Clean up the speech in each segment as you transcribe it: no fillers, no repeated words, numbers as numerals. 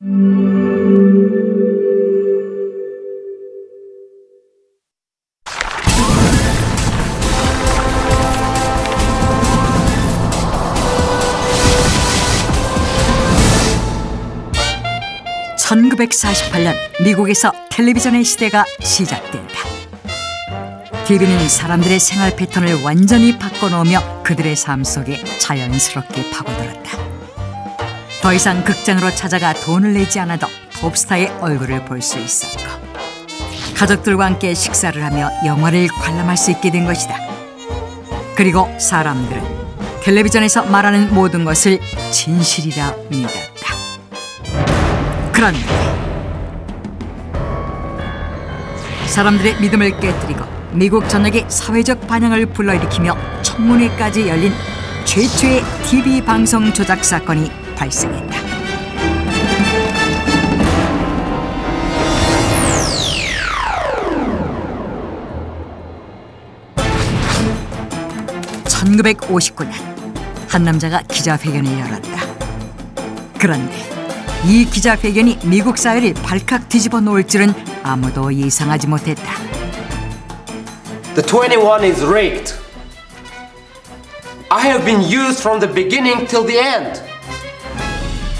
(1948년) 미국에서 텔레비전의 시대가 시작된다. TV는 사람들의 생활 패턴을 완전히 바꿔놓으며 그들의 삶 속에 자연스럽게 파고들었다. 더 이상 극장으로 찾아가 돈을 내지 않아도 톱스타의 얼굴을 볼 수 있었고, 가족들과 함께 식사를 하며 영화를 관람할 수 있게 된 것이다. 그리고 사람들은 텔레비전에서 말하는 모든 것을 진실이라 믿었다. 그런데 사람들의 믿음을 깨뜨리고 미국 전역의 사회적 반향을 불러일으키며 청문회까지 열린 최초의 TV 방송 조작 사건이 발생했다. (1959년) 한 남자가 기자회견을 열었다. 그런데 이 기자회견이 미국 사회를 발칵 뒤집어 놓을 줄은 아무도 예상하지 못했다. The 21 is rigged. I have been used from the beginning till the end.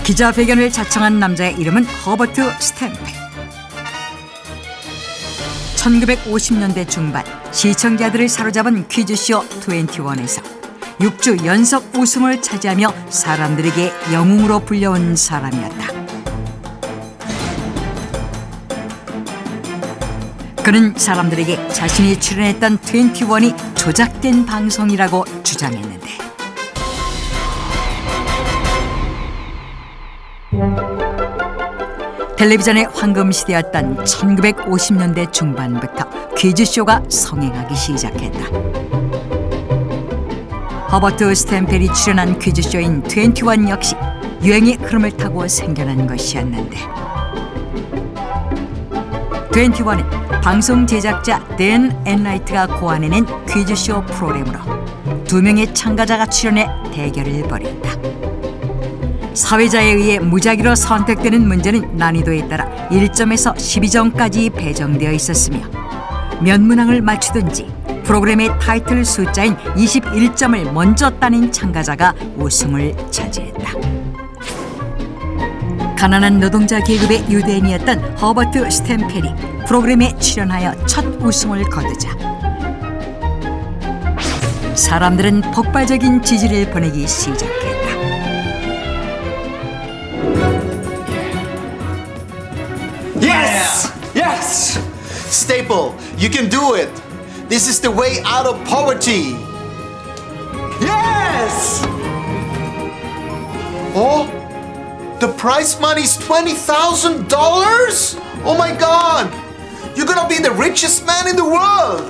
기자회견을 자청한 남자의 이름은 허버트 스탠펠. 1950년대 중반 시청자들을 사로잡은 퀴즈쇼 21에서 6주 연속 우승을 차지하며 사람들에게 영웅으로 불려온 사람이었다. 그는 사람들에게 자신이 출연했던 21이 조작된 방송이라고 주장했는데, 텔레비전의 황금시대였던 1950년대 중반부터 퀴즈쇼가 성행하기 시작했다. 허버트 스탠펠이 출연한 퀴즈쇼인 21 역시 유행의 흐름을 타고 생겨난 것이었는데, 21은 방송 제작자 댄 엔라이트가 고안해낸 퀴즈쇼 프로그램으로 2명의 참가자가 출연해 대결을 벌였다. 사회자에 의해 무작위로 선택되는 문제는 난이도에 따라 1점에서 12점까지 배정되어 있었으며, 몇 문항을 맞추든지 프로그램의 타이틀 숫자인 21점을 먼저 따낸 참가자가 우승을 차지했다. 가난한 노동자 계급의 유대인이었던 허버트 스탠펠이 프로그램에 출연하여 첫 우승을 거두자 사람들은 폭발적인 지지를 보내기 시작했다. Yes! Yes! Staple, you can do it. This is the way out of poverty. Yes! Oh, the prize money is $20,000? Oh my God! You're gonna be the richest man in the world.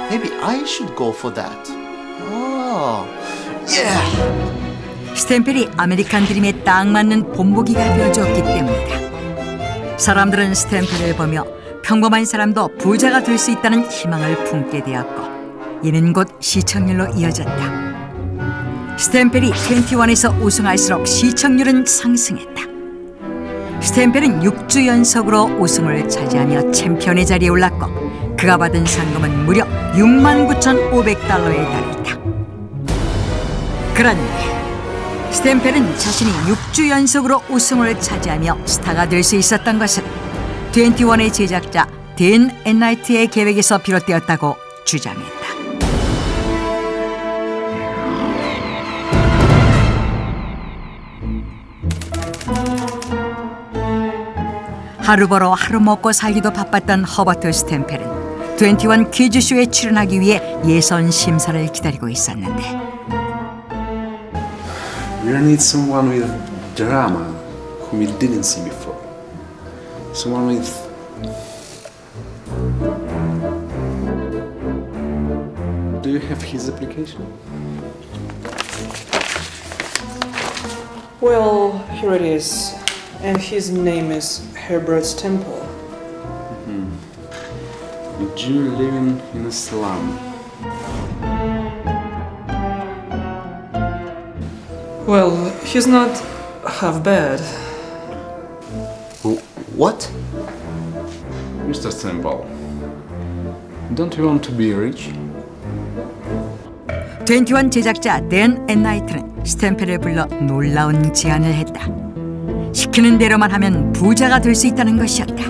Maybe I should go for that. Oh, yeah. 스탠펠이 아메리칸 드림에 딱 맞는 본보기가 되어주었기 때문이다. 사람들은 스탠펠을 보며 평범한 사람도 부자가 될 수 있다는 희망을 품게 되었고, 이는 곧 시청률로 이어졌다. 스탠펠이 21에서 우승할수록 시청률은 상승했다. 스탠펠은 6주 연속으로 우승을 차지하며 챔피언의 자리에 올랐고, 그가 받은 상금은 무려 69,500달러에 달했다. 그런데 스탠펠은 자신이 6주 연속으로 우승을 차지하며 스타가 될 수 있었던 것은 21의 제작자 댄 엔라이트의 계획에서 비롯되었다고 주장했다. 하루 벌어 하루 먹고 살기도 바빴던 허버트 스탠펠은 21 퀴즈쇼에 출연하기 위해 예선 심사를 기다리고 있었는데, We need someone with drama whom we didn't see before. Someone with Do you have his application? Well, here it is. And his name is Herbert Stemple. A Jew living in a slum. Well, he's not have bad. What? Mr. Temple, don't you want to be rich? 21 제작자 댄 앤나이트는 스탬페를 불러 놀라운 제안을 했다. 시키는 대로만 하면 부자가 될 수 있다는 것이었다.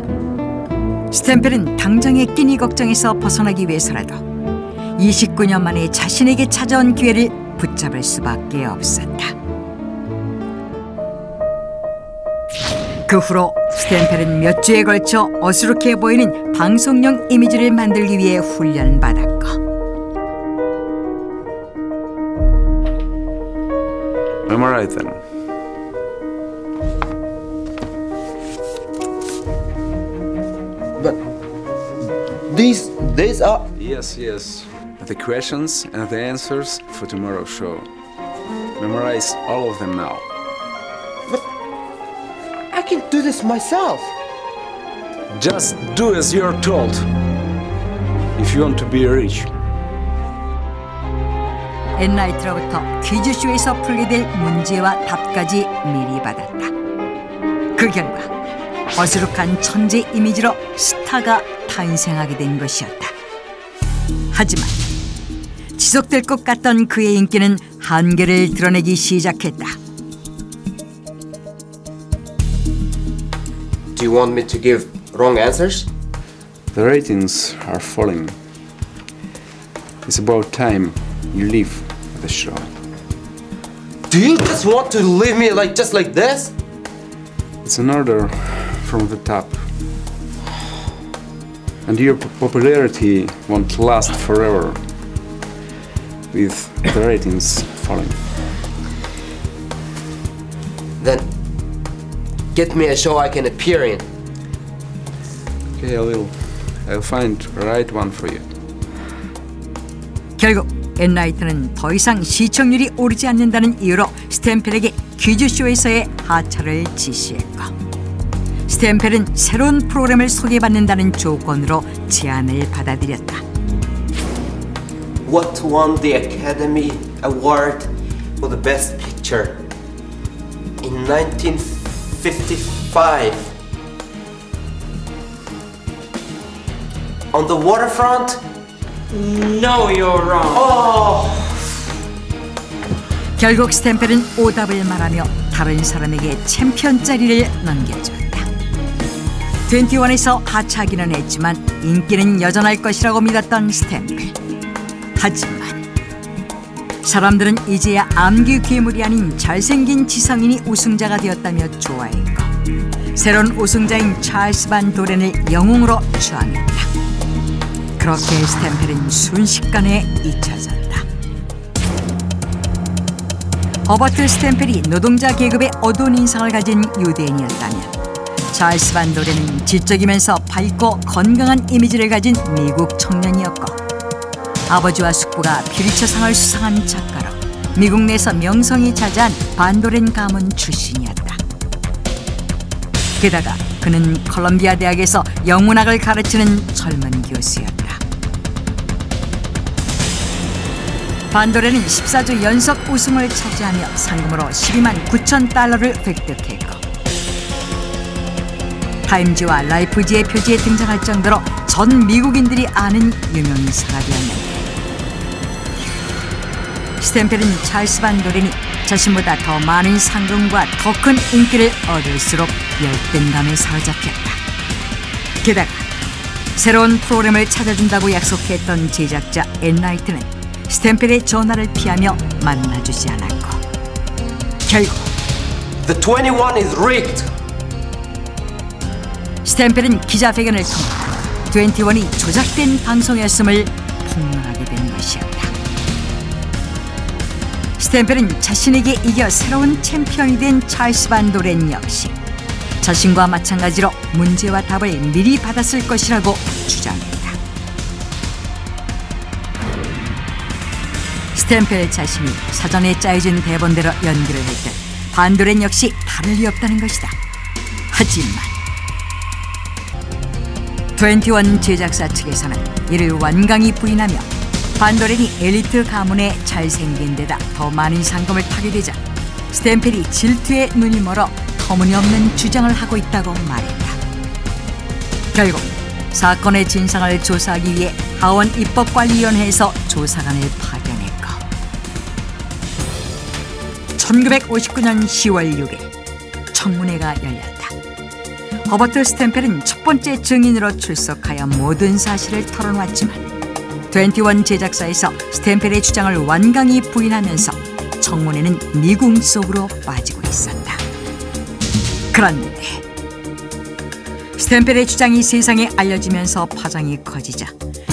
스탬펠은 당장의 끼니 걱정에서 벗어나기 위해서라도 29년 만에 자신에게 찾아온 기회를 붙잡을 수밖에 없었다. 그 후로 스탬펠은 몇 주에 걸쳐 어수룩해 보이는 방송용 이미지를 만들기 위해 훈련받았고 Memorize them. But these are... Yes. The questions and the answers for tomorrow's show. Memorize all of them now. I can do this myself. Just do as you're told. If you want to be rich. 앤나이트로부터 퀴즈쇼에서 풀게 될 문제와 답까지 미리 받았다. 그 결과 어수룩한 천재 이미지로 스타가 탄생하게 된 것이었다. 하지만 지속될 것 같던 그의 인기는 한계를 드러내기 시작했다. Do you want me to give wrong answers? The ratings are falling. It's about time you leave the show. Do you just want to leave me just like this? It's an order from the top. And your popularity won't last forever with the ratings falling. Then get me a show I can appear in. Okay, I'll find the right one for you. 결국 앤나이트는 더 이상 시청률이 오르지 않는다는 이유로 스탬펠에게 퀴즈쇼에서의 하차를 지시했고 스탬펠은 새로운 프로그램을 소개받는다는 조건으로 제안을 받아들였다. What won the Academy Award for the Best Picture in 1955? On the waterfront? No, you're wrong. 결국 스탬펠은 오답을 말하며 다른 사람에게 챔피언 자리를 넘겨줬다. 21에서 하차하기는 했지만 인기는 여전할 것이라고 믿었던 스탬펠. 하지만 사람들은 이제야 암기 괴물이 아닌 잘생긴 지성인이 우승자가 되었다며 좋아했고 새로운 우승자인 찰스 반 도렌을 영웅으로 추앙했다. 그렇게 스탬펠은 순식간에 잊혀졌다. 허버트 스탬펠이 노동자 계급의 어두운 인상을 가진 유대인이었다면 찰스 반 도렌은 지적이면서 밝고 건강한 이미지를 가진 미국 청년이었고 아버지와 숙부가 퓰리처상을 수상한 작가로 미국 내에서 명성이 자자한 반 도렌 가문 출신이었다. 게다가 그는 컬럼비아 대학에서 영문학을 가르치는 젊은 교수였다. 반 도렌은 14주 연속 우승을 차지하며 상금으로 12만 9천 달러를 획득했고 타임지와 라이프지의 표지에 등장할 정도로 전 미국인들이 아는 유명인사가 되었는데 스탬펠은 찰스 반 도렌이 자신보다 더 많은 상금과 더 큰 인기를 얻을수록 열등감에 사로잡혔다. 게다가 새로운 프로그램을 찾아준다고 약속했던 제작자 앤나이트는 스탬펠의 전화를 피하며 만나주지 않았고 결국 The 21 is rigged. 스탬펠은 기자회견을 통해 21이 조작된 방송이었음을 폭로하게 된 것이었다. 스탬펠은 자신에게 이겨 새로운 챔피언이 된 찰스 반 도렌 역시 자신과 마찬가지로 문제와 답을 미리 받았을 것이라고 주장했다. 스탬펠 자신이 사전에 짜여진 대본대로 연기를 했듯 반 도렌 역시 다를 리 없다는 것이다. 하지만 21 제작사 측에서는 이를 완강히 부인하며 반 도렌이 엘리트 가문에 잘생긴 데다 더 많은 상금을 타게 되자 스탠펠이 질투에 눈이 멀어 터무니없는 주장을 하고 있다고 말했다. 결국 사건의 진상을 조사하기 위해 하원 입법관리위원회에서 조사관을 파견했고 1959년 10월 6일 청문회가 열렸다. 허버트 스탠펠은 첫 번째 증인으로 출석하여 모든 사실을 털어놨지만 21 제작사에서 스탠펠의 주장을 완강히 부인하면서 청문회는 미궁 속으로 빠지고 있었다. 그런데 스탠펠의 주장이 세상에 알려지면서 파장이 커지자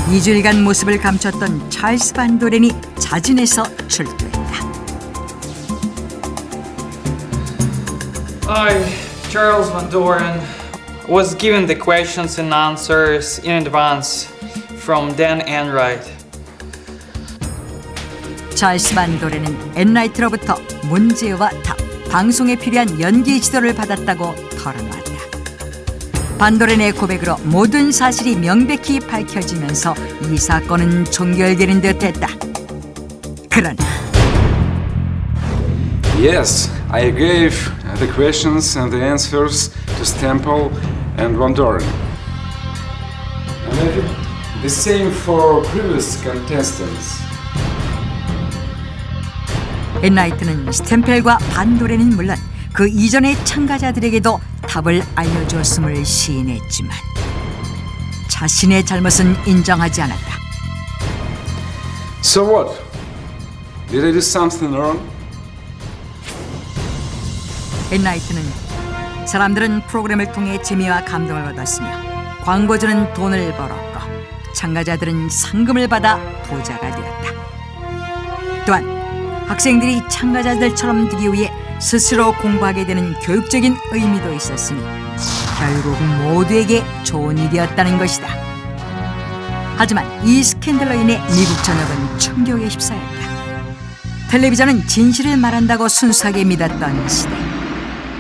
2주일간 모습을 감췄던 찰스 반 도렌이 자진해서 출두했다. I, Charles Van Doren, was given the questions and answers in advance from Dan Enright. 찰스 반 도렌은 엔라이트로부터 문제와 답, 방송에 필요한 연기 지도를 받았다고 털어놨다. 반 도렌의 고백으로 모든 사실이 명백히 밝혀지면서 이 사건은 종결되는 듯했다. 그러나 Yes, I gave the questions and the answers to Stemple and Van Doren. And I did the same for previous contestants. 엔라이트는 스탬펠과 반 도렌은 물론 그 이전의 참가자들에게도 답을 알려주었음을 시인했지만 자신의 잘못은 인정하지 않았다. So what? Did I do something wrong? 엔라이트는 사람들은 프로그램을 통해 재미와 감동을 얻었으며 광고주는 돈을 벌었고 참가자들은 상금을 받아 부자가 되었다. 또한 학생들이 참가자들처럼 되기 위해 스스로 공부하게 되는 교육적인 의미도 있었으니 결국 모두에게 좋은 일이었다는 것이다. 하지만 이 스캔들로 인해 미국 전역은 충격에 휩싸였다. 텔레비전은 진실을 말한다고 순수하게 믿었던 시대.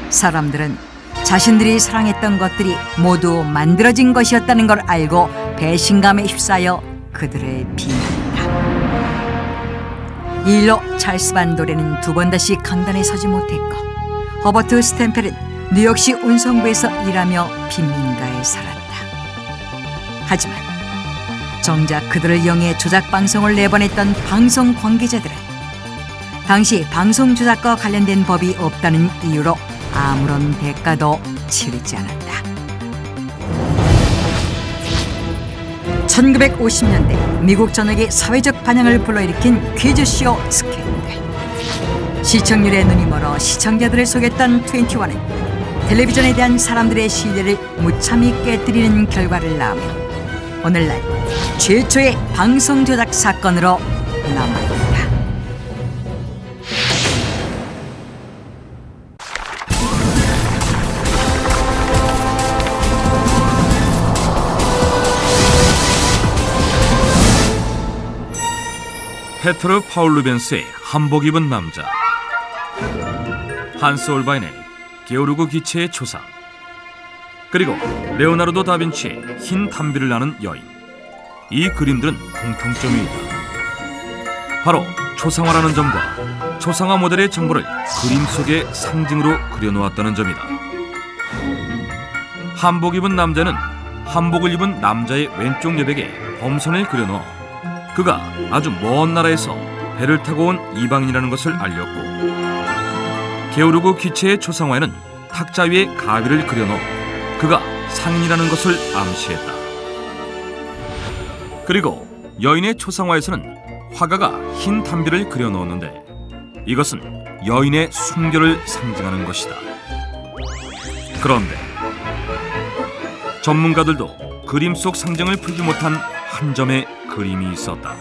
사람들은 자신들이 사랑했던 것들이 모두 만들어진 것이었다는 걸 알고 배신감에 휩싸여 그들을 비난했다. 이 일로 찰스 반 도렌은 두 번 다시 강단에 서지 못했고 허버트 스탬펠은 뉴욕시 운송부에서 일하며 빈민가에 살았다. 하지만 정작 그들을 이용해 조작 방송을 내보냈던 방송 관계자들은 당시 방송 조작과 관련된 법이 없다는 이유로 아무런 대가도 치르지 않았다. 1950년대 미국 전역의 사회적 반향을 불러일으킨 퀴즈쇼 스캔들. 시청률에 눈이 멀어 시청자들을 속였던 21은 텔레비전에 대한 사람들의 신뢰를 무참히 깨뜨리는 결과를 낳으며 오늘날 최초의 방송 조작 사건으로 남아있다. 페트르 파울 루벤스의 한복 입은 남자, 한스 올바인의 게오르그 기체의 초상, 그리고 레오나르도 다빈치의 흰 담비를 나는 여인. 이 그림들은 공통점이 있다. 바로 초상화라는 점과 초상화 모델의 정보를 그림 속의 상징으로 그려놓았다는 점이다. 한복 입은 남자는 한복을 입은 남자의 왼쪽 여백에 범선을 그려넣어 그가 아주 먼 나라에서 배를 타고 온 이방인이라는 것을 알렸고, 게오르그 기체의 초상화에는 탁자 위에 가위를 그려넣어 그가 상인이라는 것을 암시했다. 그리고 여인의 초상화에서는 화가가 흰 담비를 그려넣었는데 이것은 여인의 순결을 상징하는 것이다. 그런데 전문가들도 그림 속 상징을 풀지 못한 한 점의 그림이 있었다.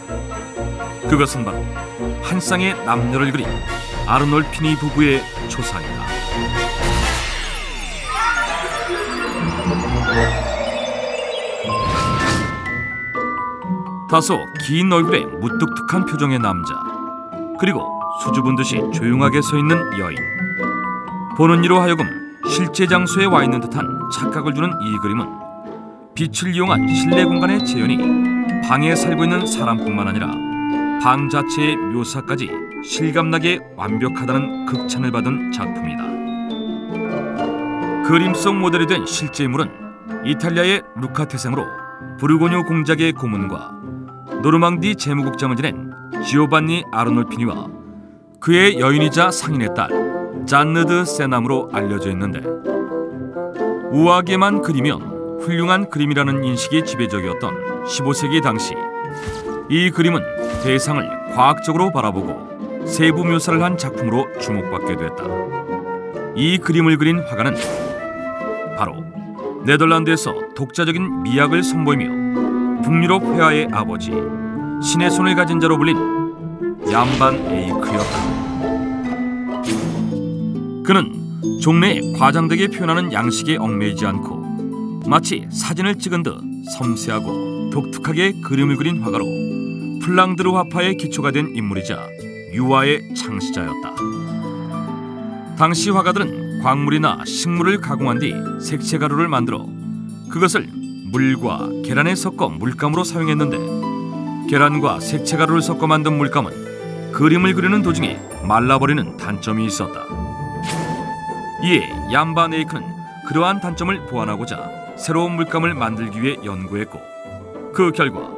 그것은 바로 한 쌍의 남녀를 그린 아르놀피니 부부의 초상이다. 다소 긴 얼굴에 무뚝뚝한 표정의 남자, 그리고 수줍은 듯이 조용하게 서 있는 여인. 보는 이로 하여금 실제 장소에 와 있는 듯한 착각을 주는 이 그림은 빛을 이용한 실내 공간의 재현이 방에 살고 있는 사람뿐만 아니라 방 자체의 묘사까지 실감나게 완벽하다는 극찬을 받은 작품이다. 그림 속 모델이 된 실제 인물은 이탈리아의 루카 태생으로 부르고뉴 공작의 고문과 노르망디 재무국장을 지낸 지오반니 아르놀피니와 그의 여인이자 상인의 딸 잔느 드 세남으로 알려져 있는데, 우아하게만 그리면 훌륭한 그림이라는 인식이 지배적이었던 15세기 당시, 이 그림은 대상을 과학적으로 바라보고 세부 묘사를 한 작품으로 주목받게 됐다. 이 그림을 그린 화가는 바로 네덜란드에서 독자적인 미학을 선보이며 북유럽 회화의 아버지, 신의 손을 가진 자로 불린 얀반 에이크였다. 그는 종래에 과장되게 표현하는 양식에 얽매이지 않고 마치 사진을 찍은 듯 섬세하고 독특하게 그림을 그린 화가로 플랑드르 화파의 기초가 된 인물이자 유화의 창시자였다. 당시 화가들은 광물이나 식물을 가공한 뒤 색채 가루를 만들어 그것을 물과 계란에 섞어 물감으로 사용했는데, 계란과 색채 가루를 섞어 만든 물감은 그림을 그리는 도중에 말라버리는 단점이 있었다. 이에 얀반 에이크는 그러한 단점을 보완하고자 새로운 물감을 만들기 위해 연구했고, 그 결과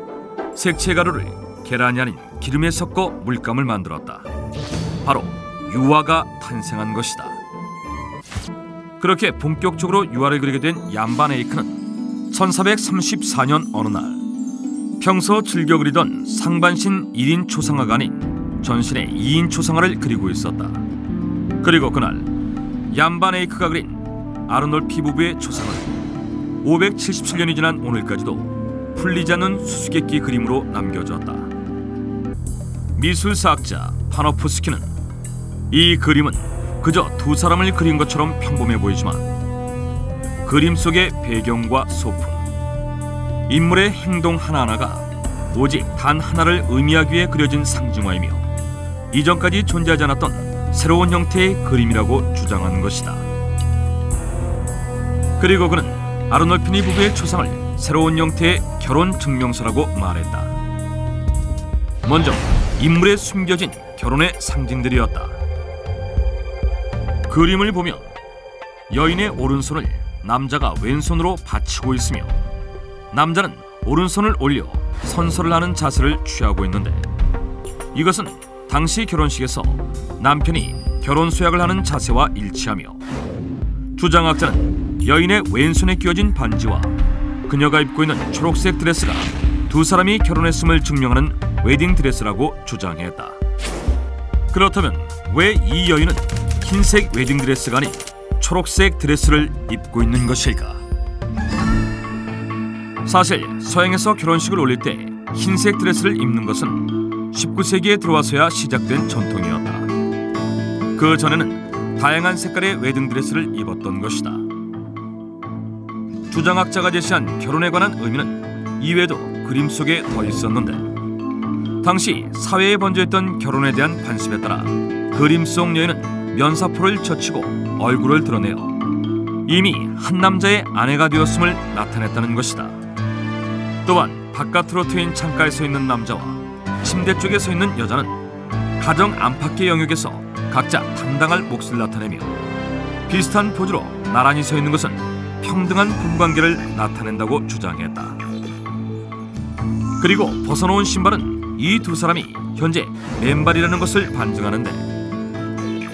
색채 가루를 계란이 아닌 기름에 섞어 물감을 만들었다. 바로 유화가 탄생한 것이다. 그렇게 본격적으로 유화를 그리게 된 얀반 에이크는 1434년 어느 날 평소 즐겨 그리던 상반신 1인 초상화가 아닌 전신의 2인 초상화를 그리고 있었다. 그리고 그날 얀반 에이크가 그린 아르놀피 부부의 초상화는 577년이 지난 오늘까지도 풀리지 않는 수수께끼 그림으로 남겨졌다. 미술사학자 파노프스키는 이 그림은 그저 두 사람을 그린 것처럼 평범해 보이지만 그림 속의 배경과 소품, 인물의 행동 하나하나가 오직 단 하나를 의미하기 위해 그려진 상징화이며 이전까지 존재하지 않았던 새로운 형태의 그림이라고 주장한 것이다. 그리고 그는 아르놀피니 부부의 초상을 새로운 형태의 결혼 증명서라고 말했다. 먼저 인물에 숨겨진 결혼의 상징들이었다. 그림을 보면 여인의 오른손을 남자가 왼손으로 받치고 있으며 남자는 오른손을 올려 선서를 하는 자세를 취하고 있는데, 이것은 당시 결혼식에서 남편이 결혼 수약을 하는 자세와 일치하며, 주장학자는 여인의 왼손에 끼워진 반지와 그녀가 입고 있는 초록색 드레스가 두 사람이 결혼했음을 증명하는 웨딩 드레스라고 주장했다. 그렇다면 왜 이 여인은 흰색 웨딩 드레스가 아닌 초록색 드레스를 입고 있는 것일까? 사실 서양에서 결혼식을 올릴 때 흰색 드레스를 입는 것은 19세기에 들어와서야 시작된 전통이었다. 그 전에는 다양한 색깔의 웨딩 드레스를 입었던 것이다. 주장학자가 제시한 결혼에 관한 의미는 이외에도 그림 속에 더 있었는데, 당시 사회에 번져있던 결혼에 대한 관습에 따라 그림 속 여인은 면사포를 젖히고 얼굴을 드러내어 이미 한 남자의 아내가 되었음을 나타냈다는 것이다. 또한 바깥으로 트인 창가에 서 있는 남자와 침대 쪽에 서 있는 여자는 가정 안팎의 영역에서 각자 담당할 몫을 나타내며 비슷한 포즈로 나란히 서 있는 것은 평등한 부부관계를 나타낸다고 주장했다. 그리고 벗어놓은 신발은 이 두 사람이 현재 맨발이라는 것을 반증하는데,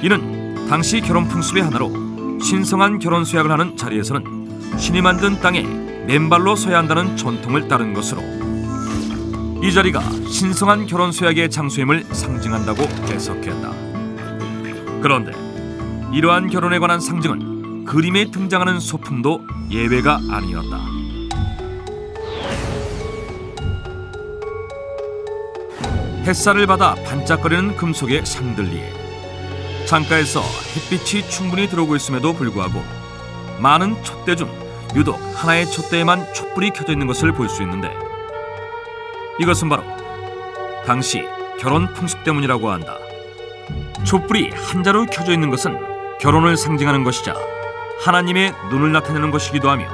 이는 당시 결혼 풍습의 하나로 신성한 결혼 수약을 하는 자리에서는 신이 만든 땅에 맨발로 서야 한다는 전통을 따른 것으로 이 자리가 신성한 결혼 수약의 장소임을 상징한다고 해석했다. 그런데 이러한 결혼에 관한 상징은 그림에 등장하는 소품도 예외가 아니었다. 햇살을 받아 반짝거리는 금속의 샹들리에, 창가에서 햇빛이 충분히 들어오고 있음에도 불구하고 많은 촛대 중 유독 하나의 촛대에만 촛불이 켜져 있는 것을 볼 수 있는데, 이것은 바로 당시 결혼 풍습 때문이라고 한다. 촛불이 한 자루 켜져 있는 것은 결혼을 상징하는 것이자 하나님의 눈을 나타내는 것이기도 하며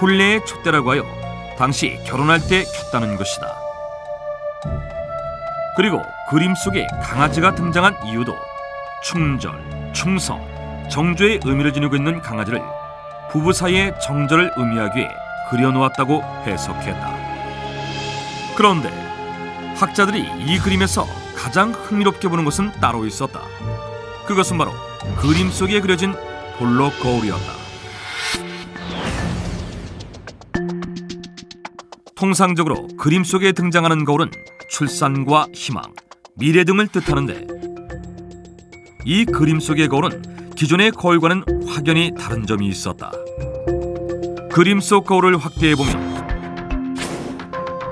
혼례의 촛대라고 하여 당시 결혼할 때 켰다는 것이다. 그리고 그림 속에 강아지가 등장한 이유도 충절, 충성, 정조의 의미를 지니고 있는 강아지를 부부 사이의 정절을 의미하기 위해 그려놓았다고 해석했다. 그런데 학자들이 이 그림에서 가장 흥미롭게 보는 것은 따로 있었다. 그것은 바로 그림 속에 그려진 볼록 거울이었다. 통상적으로 그림 속에 등장하는 거울은 출산과 희망, 미래 등을 뜻하는데 이 그림 속의 거울은 기존의 거울과는 확연히 다른 점이 있었다. 그림 속 거울을 확대해보면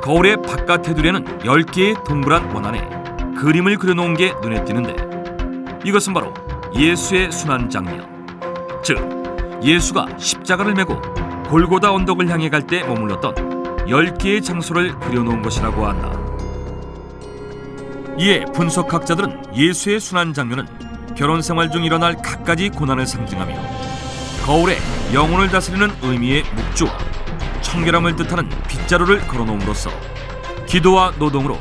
거울의 바깥 테두리에는 10개의 동그란 원안에 그림을 그려놓은 게 눈에 띄는데 이것은 바로 예수의 순환 장면, 즉 예수가 십자가를 메고 골고다 언덕을 향해 갈 때 머물렀던 10개의 장소를 그려놓은 것이라고 한다. 이에 분석학자들은 예수의 순환 장면은 결혼 생활 중 일어날 갖가지 고난을 상징하며 거울에 영혼을 다스리는 의미의 묵주와 청결함을 뜻하는 빗자루를 걸어놓음으로써 기도와 노동으로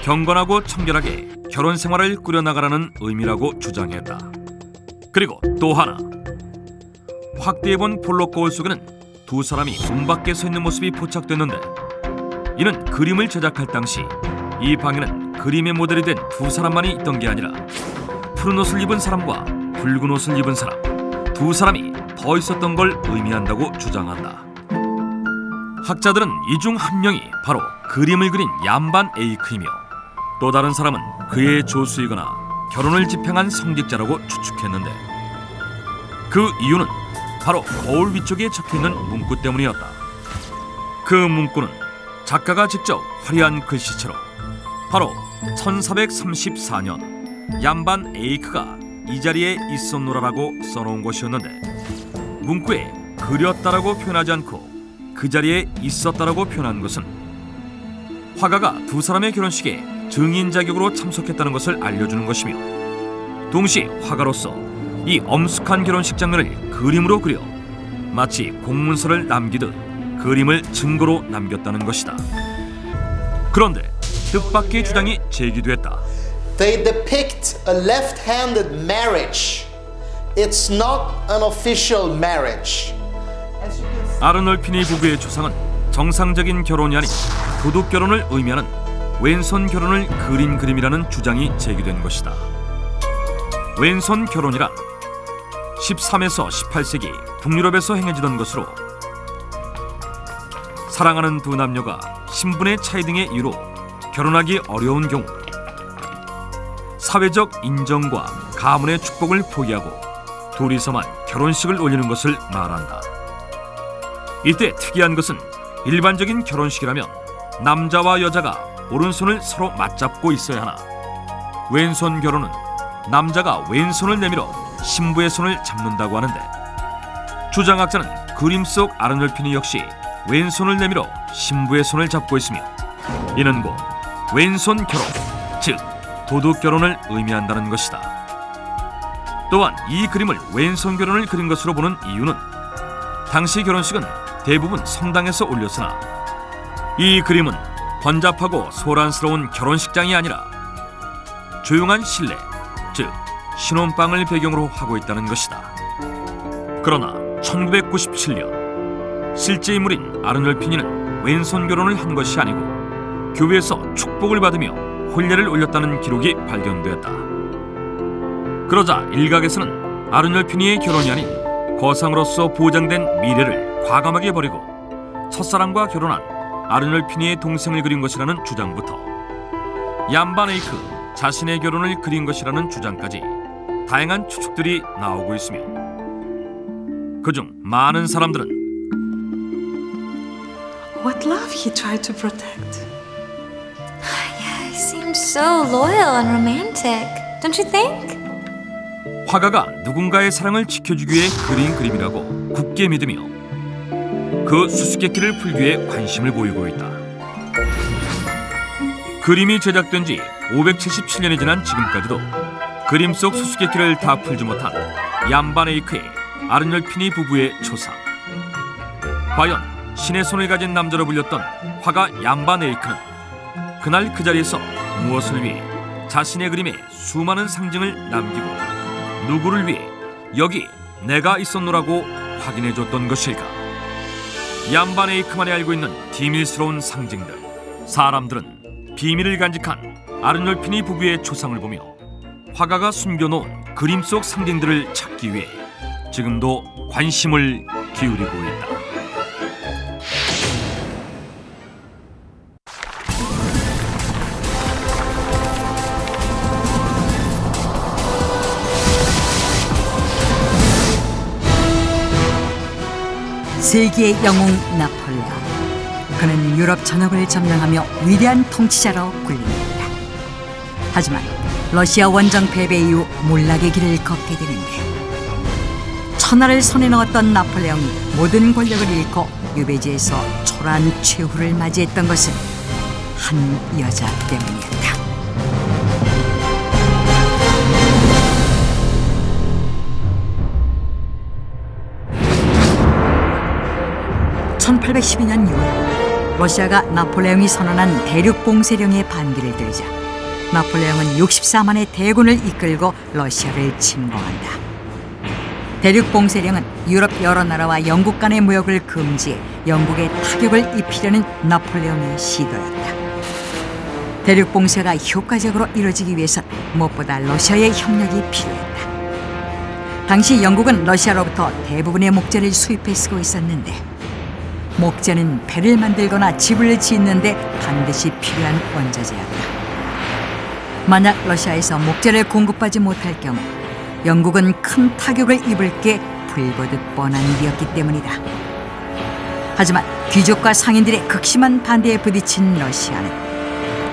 경건하고 청결하게 결혼 생활을 꾸려나가라는 의미라고 주장했다. 그리고 또 하나, 확대해본 볼록 거울 속에는 두 사람이 문 밖에 서 있는 모습이 포착됐는데 이는 그림을 제작할 당시 이 방에는 그림의 모델이 된 두 사람만이 있던 게 아니라 푸른 옷을 입은 사람과 붉은 옷을 입은 사람, 두 사람이 더 있었던 걸 의미한다고 주장한다. 학자들은 이 중 한 명이 바로 그림을 그린 얀반 에이크이며 또 다른 사람은 그의 조수이거나 결혼을 집행한 성직자라고 추측했는데 그 이유는 바로 거울 위쪽에 적혀있는 문구 때문이었다. 그 문구는 작가가 직접 화려한 글씨체로 바로 1434년 얀반 에이크가 이 자리에 있었노라라고 써놓은 것이었는데 문구에 그렸다라고 표현하지 않고 그 자리에 있었다라고 표현한 것은 화가가 두 사람의 결혼식에 증인 자격으로 참석했다는 것을 알려주는 것이며 동시에 화가로서 이 엄숙한 결혼식 장면을 그림으로 그려 마치 공문서를 남기듯 그림을 증거로 남겼다는 것이다. 그런데 뜻밖의 주장이 제기됐다. They depict a left-handed marriage. It's not an official marriage. 아르놀피니 부부의 조상은 정상적인 결혼이 아닌 도둑 결혼을 의미하는 왼손 결혼을 그린 그림이라는 주장이 제기된 것이다. 왼손 결혼이란 13에서 18세기 북유럽에서 행해지던 것으로 사랑하는 두 남녀가 신분의 차이 등의 이유로 결혼하기 어려운 경우 사회적 인정과 가문의 축복을 포기하고 둘이서만 결혼식을 올리는 것을 말한다. 이때 특이한 것은 일반적인 결혼식이라면 남자와 여자가 오른손을 서로 맞잡고 있어야 하나 왼손 결혼은 남자가 왼손을 내밀어 신부의 손을 잡는다고 하는데 주장학자는 그림 속 아르놀피니 역시 왼손을 내밀어 신부의 손을 잡고 있으며 이는 곧 왼손 결혼, 즉 도둑 결혼을 의미한다는 것이다. 또한 이 그림을 왼손 결혼을 그린 것으로 보는 이유는 당시 결혼식은 대부분 성당에서 올렸으나 이 그림은 번잡하고 소란스러운 결혼식장이 아니라 조용한 실내, 즉 신혼방을 배경으로 하고 있다는 것이다. 그러나 1997년 실제 인물인 아르놀피니는 왼손 결혼을 한 것이 아니고 교회에서 축복을 받으며 혼례를 올렸다는 기록이 발견되었다. 그러자 일각에서는 아르놀피니의 결혼이 아닌 거상으로서 보장된 미래를 과감하게 버리고 첫사랑과 결혼한 아르놀피니의 동생을 그린 것이라는 주장부터 얀반 에이크 자신의 결혼을 그린 것이라는 주장까지 다양한 추측들이 나오고 있으며 그중 많은 사람들은 What love he tried to protect. Yeah, he seems so loyal and romantic, don't you think? 화가가 누군가의 사랑을 지켜주기 위해 그린 그림이라고 굳게 믿으며 그 수수께끼를 풀기 위해 관심을 보이고 있다. 그림이 제작된 지 577년이 지난 지금까지도 그림 속 수수께끼를 다 풀지 못한 얀반 에이크의 아르놀피니 부부의 초상. 과연 신의 손을 가진 남자로 불렸던 화가 얀반 에이크는 그날 그 자리에서 무엇을 위해 자신의 그림에 수많은 상징을 남기고 누구를 위해 여기 내가 있었노라고 확인해줬던 것일까? 얀바네이크만이 알고 있는 비밀스러운 상징들. 사람들은 비밀을 간직한 아르놀피니 부부의 초상을 보며 화가가 숨겨놓은 그림 속 상징들을 찾기 위해 지금도 관심을 기울이고 있다. 세계의 영웅 나폴레옹. 그는 유럽 전역을 점령하며 위대한 통치자로 군림했다. 하지만 러시아 원정 패배 이후 몰락의 길을 걷게 되는데, 천하를 손에 넣었던 나폴레옹이 모든 권력을 잃고 유배지에서 초라한 최후를 맞이했던 것은 한 여자 때문이었다. 1812년 6월 러시아가 나폴레옹이 선언한 대륙 봉쇄령에 반기를 들자 나폴레옹은 64만의 대군을 이끌고 러시아를 침공한다. 대륙 봉쇄령은 유럽 여러 나라와 영국 간의 무역을 금지해 영국에 타격을 입히려는 나폴레옹의 시도였다. 대륙 봉쇄가 효과적으로 이루어지기 위해선 무엇보다 러시아의 협력이 필요했다. 당시 영국은 러시아로부터 대부분의 목재를 수입해 쓰고 있었는데, 목재는 배를 만들거나 집을 짓는 데 반드시 필요한 원자재였다. 만약 러시아에서 목재를 공급하지 못할 경우 영국은 큰 타격을 입을 게 불보듯 뻔한 일이었기 때문이다. 하지만 귀족과 상인들의 극심한 반대에 부딪힌 러시아는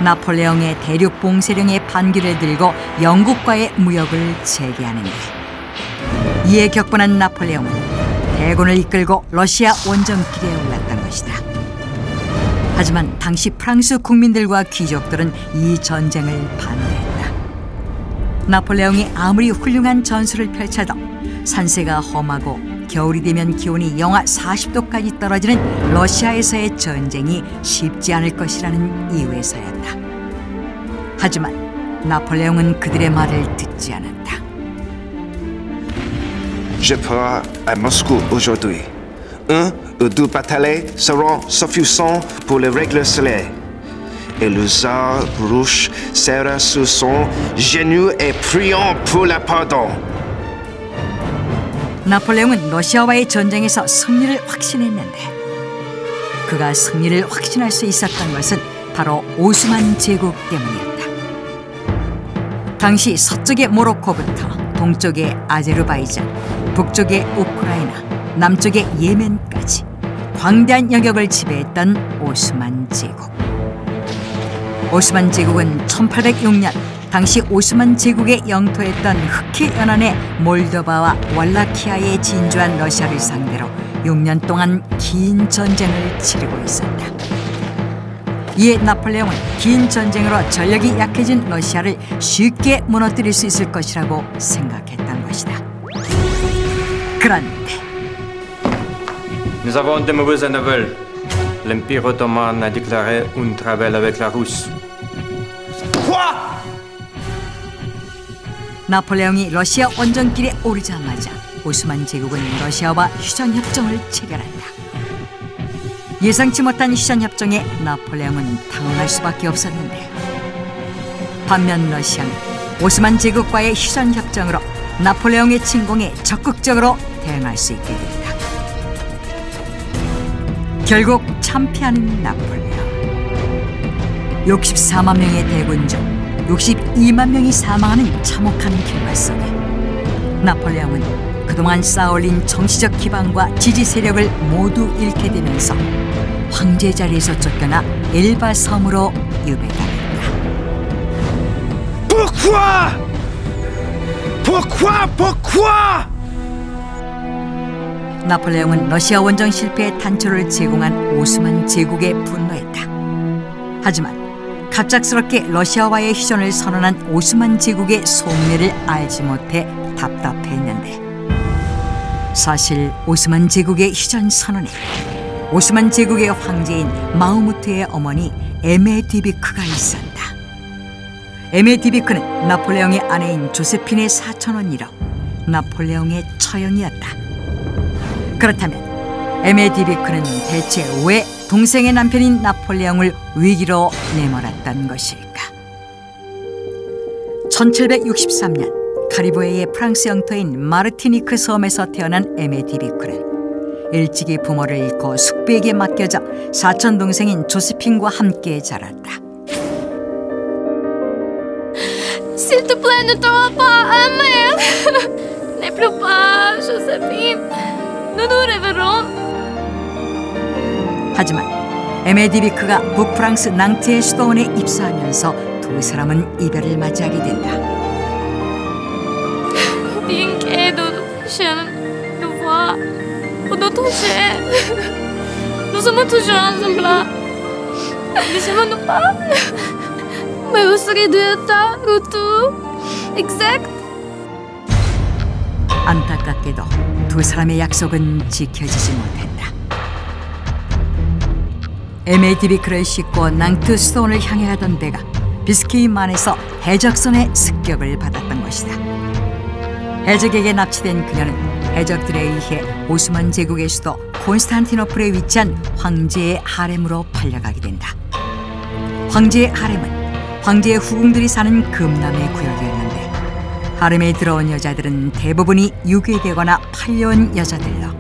나폴레옹의 대륙 봉쇄령의 반기를 들고 영국과의 무역을 재개하는데, 이에 격분한 나폴레옹은 대군을 이끌고 러시아 원정길에 올랐던 것이다. 하지만 당시 프랑스 국민들과 귀족들은 이 전쟁을 반대했다. 나폴레옹이 아무리 훌륭한 전술을 펼쳐도 산세가 험하고 겨울이 되면 기온이 영하 40도까지 떨어지는 러시아에서의 전쟁이 쉽지 않을 것이라는 이유에서였다. 하지만 나폴레옹은 그들의 말을 듣지 않았다. Je pars à Moscou aujourd'hui. 1 ou 2 batailles seront suffisants pour le régler soleil. Et le tsar russe sera sur son genou et priant pour le pardon. 나폴레옹은 러시아와의 전쟁에서 승리를 확신했는데, 그가 승리를 확신할 수 있었던 것은 바로 오스만 제국 때문이었다. 당시 서쪽의 모로코부터 동쪽의 아제르바이잔, 북쪽의 우크라이나, 남쪽의 예멘까지 광대한 영역을 지배했던 오스만 제국. 오스만 제국은 1806년 당시 오스만 제국의 영토였던 흑해 연안의 몰도바와 왈라키아에 진주한 러시아를 상대로 6년 동안 긴 전쟁을 치르고 있었다. 이에 나폴레옹은 긴 전쟁으로 전력이 약해진 러시아를 쉽게 무너뜨릴 수 있을 것이라고 생각했던 것이다. 그런데 Nous avons de mauvaises nouvelles. L'Empire ottoman a déclaré un travel avec la Russe. Quoi? 나폴레옹이 러시아 원정길에 오르자마자 오스만 제국은 러시아와 휴전협정을 체결한다. 예상치 못한 휴전협정에 나폴레옹은 당황할 수밖에 없었는데, 반면 러시아는 오스만 제국과의 휴전협정으로 나폴레옹의 침공에 적극적으로 대응할 수 있게 된다. 결국 참패하는 나폴레옹. 64만 명의 대군 중 62만 명이 사망하는 참혹한 결과 속에 나폴레옹은 그동안 쌓아올린 정치적 기반과 지지 세력을 모두 잃게 되면서 황제 자리에서 쫓겨나 엘바 섬으로 유배당했다. Pourquoi? Pourquoi? Pourquoi? 나폴레옹은 러시아 원정 실패의 단초를 제공한 오스만 제국에 분노했다. 하지만 갑작스럽게 러시아와의 휴전을 선언한 오스만 제국의 속내를 알지 못해 답답했는데, 사실 오스만 제국의 휴전 선언에 오스만 제국의 황제인 마흐무트의 어머니 에메디비크가 있었다. 에메디비크는 나폴레옹의 아내인 조세핀의 사촌언니로 나폴레옹의 처형이었다. 그렇다면 에메디비크는 대체 왜 동생의 남편인 나폴레옹을 위기로 내몰았던 것일까? 1763년 카리브해의 프랑스 영토인 마르티니크 섬에서 태어난 에메디비크는 일찍이 부모를 잃고 숙부에게 맡겨져 사촌 동생인 조세핀과 함께 자랐다. S'il te plaît, ne t'en vas pas, mère. Ne pleure pas, Joséphine. Nous nous reverrons. 하지만 에메디비크가 북프랑스 낭트의 수도원에 입사하면서 두 사람은 이별을 맞이하게 된다. Bien que nous voir ou nous toucher, nous sommes toujours ensemble. Laissez-moi pas. Mais vous serez de ta retour exact. 안타깝게도 두 사람의 약속은 지켜지지 못했다. 에메디비크를 싣고 낭트 수도원을 향해 가던 배가 비스케이만에서 해적선의 습격을 받았던 것이다. 해적에게 납치된 그녀는 해적들에 의해 오스만 제국의 수도 콘스탄티노플에 위치한 황제의 하렘으로 팔려가게 된다. 황제의 하렘은 황제의 후궁들이 사는 금남의 구역이었는데 하렘에 들어온 여자들은 대부분이 유괴되거나 팔려온 여자들로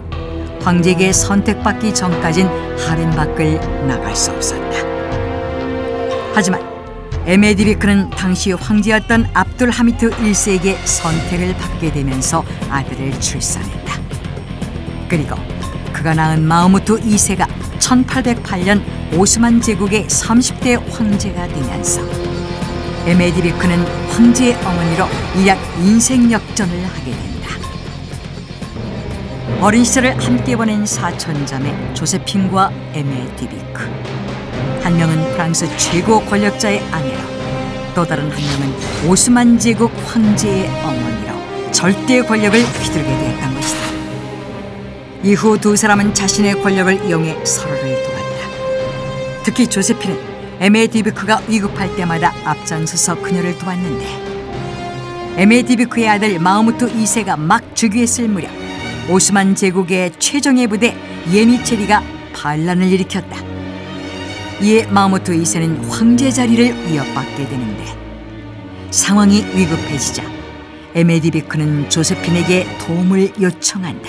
황제에게 선택받기 전까진 하렘 밖을 나갈 수 없었다. 하지만 에메디비크는 당시 황제였던 압둘 하미트 1세에게 선택을 받게 되면서 아들을 출산했다. 그리고 그가 낳은 마흐무트 2세가 1808년 오스만 제국의 30대 황제가 되면서 에메디비크는 황제의 어머니로 이약 인생 역전을 하게 된다. 어린 시절을 함께 보낸 사촌자매 조세핀과 에메디비크. 한 명은 프랑스 최고 권력자의 아내로, 또 다른 한 명은 오스만 제국 황제의 어머니로 절대 권력을 휘두르게 되었던 것이다. 이후 두 사람은 자신의 권력을 이용해 서로를 도왔다. 특히 조세핀은 에메디비크가 위급할 때마다 앞장서서 그녀를 도왔는데 에메디비크의 아들 마흐무트 2세가 막 즉위했을 무렵 오스만 제국의 최정예 부대 예니체리가 반란을 일으켰다. 이에 마흐무트 2세는 황제 자리를 위협받게 되는데 상황이 위급해지자 에메디비크는 조세핀에게 도움을 요청한다.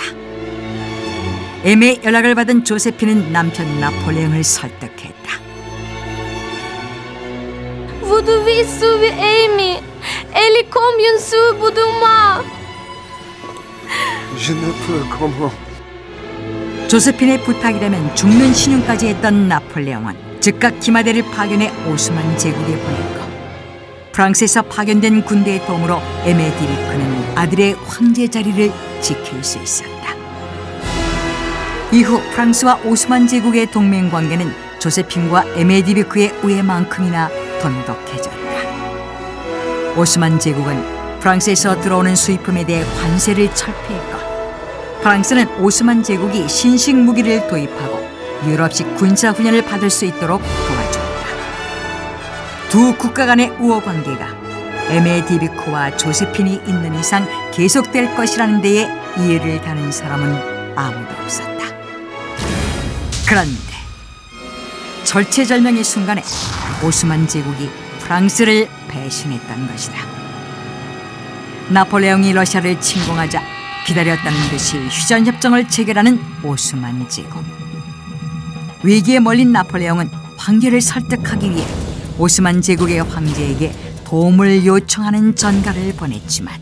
에메의 연락을 받은 조세핀은 남편 나폴레옹을 설득했다. Vous devez sauver Amy. Elle est comme une sous bout de moi. Je ne peux comment. 조세핀의 부탁이라면 죽는 신용까지 했던 나폴레옹은 즉각 기마대를 파견해 오스만 제국에 보냈고 프랑스에서 파견된 군대의 도움으로 에메디비크는 아들의 황제 자리를 지킬 수 있었다. 이후 프랑스와 오스만 제국의 동맹 관계는 조세핀과 에메디비크의 우애만큼이나 돈독해졌다. 오스만 제국은 프랑스에서 들어오는 수입품에 대해 관세를 철폐했고 프랑스는 오스만 제국이 신식 무기를 도입하고 유럽식 군사훈련을 받을 수 있도록 도와줬다. 두 국가 간의 우호 관계가 에메디비크와 조세핀이 있는 이상 계속될 것이라는 데에 이해를 다는 사람은 아무도 없었다. 그런데 절체절명의 순간에 오스만 제국이 프랑스를 배신했던 것이다. 나폴레옹이 러시아를 침공하자 기다렸다는 듯이 휴전협정을 체결하는 오스만 제국. 위기에 몰린 나폴레옹은 황제를 설득하기 위해 오스만 제국의 황제에게 도움을 요청하는 전가를 보냈지만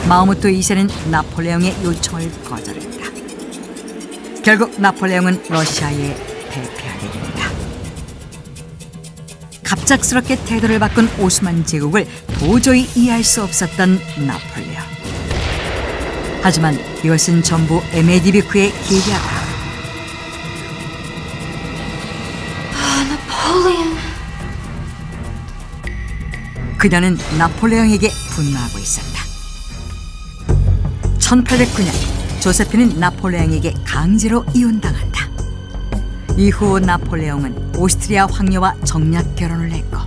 마흐무트 2세는 나폴레옹의 요청을 거절했다. 결국 나폴레옹은 러시아에 패배하게 된다. 갑작스럽게 태도를 바꾼 오스만 제국을 도저히 이해할 수 없었던 나폴레옹. 하지만 이것은 전부 에메디비크의 계략이다. Napoleon. 그녀는 나폴레옹에게 분노하고 있었다. 1809년 조세핀은 나폴레옹에게 강제로 이혼당한다. 이후 나폴레옹은 오스트리아 황녀와 정략 결혼을 했고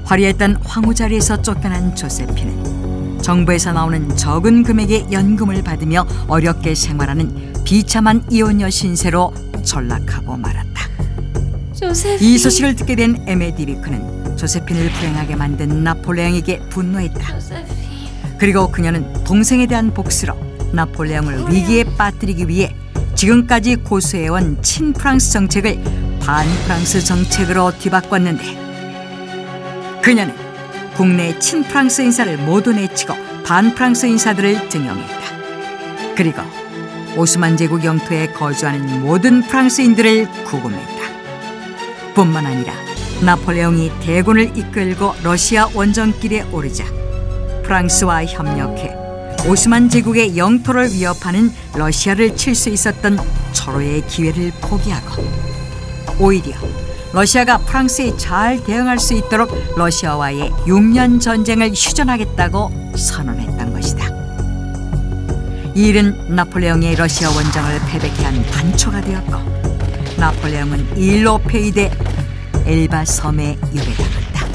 화려했던 황후 자리에서 쫓겨난 조세피는 정부에서 나오는 적은 금액의 연금을 받으며 어렵게 생활하는 비참한 이혼녀 신세로 전락하고 말았다. 이 소식을 듣게 된 에메디비크는 조세핀을 불행하게 만든 나폴레옹에게 분노했다. 그리고 그녀는 동생에 대한 복수로 나폴레옹을 위기에 빠뜨리기 위해 지금까지 고수해온 친프랑스 정책을 반프랑스 정책으로 뒤바꿨는데, 그녀는 국내 친프랑스 인사를 모두 내치고 반프랑스 인사들을 등용했다. 그리고 오스만 제국 영토에 거주하는 모든 프랑스인들을 구금했다. 뿐만 아니라 나폴레옹이 대군을 이끌고 러시아 원정길에 오르자 프랑스와 협력해 오스만 제국의 영토를 위협하는 러시아를 칠 수 있었던 절호의 기회를 포기하고 오히려 러시아가 프랑스에 잘 대응할 수 있도록 러시아와의 6년 전쟁을 휴전하겠다고 선언했던 것이다. 이 일은 나폴레옹의 러시아 원정을 패배케 한 단초가 되었고, 나폴레옹은 이 일로 폐위돼 엘바 섬에 유배당한다.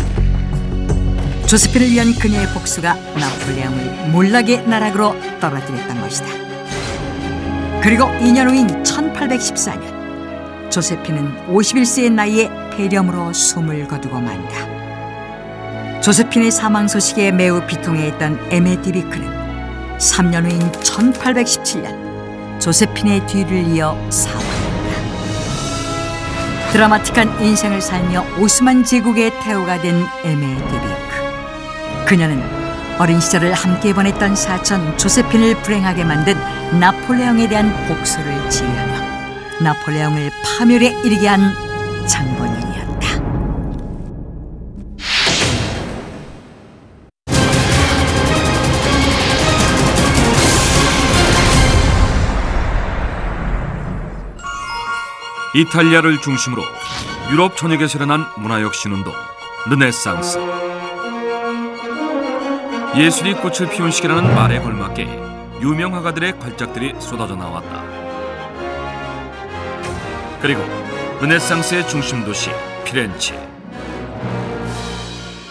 조세핀을 위한 그녀의 복수가 나폴레옹을 몰락의 나락으로 떨어뜨렸던 것이다. 그리고 2년 후인 1814년 조세핀은 51세의 나이에 폐렴으로 숨을 거두고 만다. 조세핀의 사망 소식에 매우 비통해했던 에메디비크는 3년 후인 1817년 조세핀의 뒤를 이어 사망한다. 드라마틱한 인생을 살며 오스만 제국의 태우가 된 에메디비크. 그녀는 어린 시절을 함께 보냈던 사촌 조세핀을 불행하게 만든 나폴레옹에 대한 복수를 지으며 나폴레옹을 파멸에 이르게 한 장본인이었다. 이탈리아를 중심으로 유럽 전역에서 일어난 문화혁 신운동, 르네상스. 예술이 꽃을 피운 시기라는 말에 걸맞게 유명 화가들의 걸작들이 쏟아져 나왔다. 그리고 르네상스의 중심 도시 피렌체.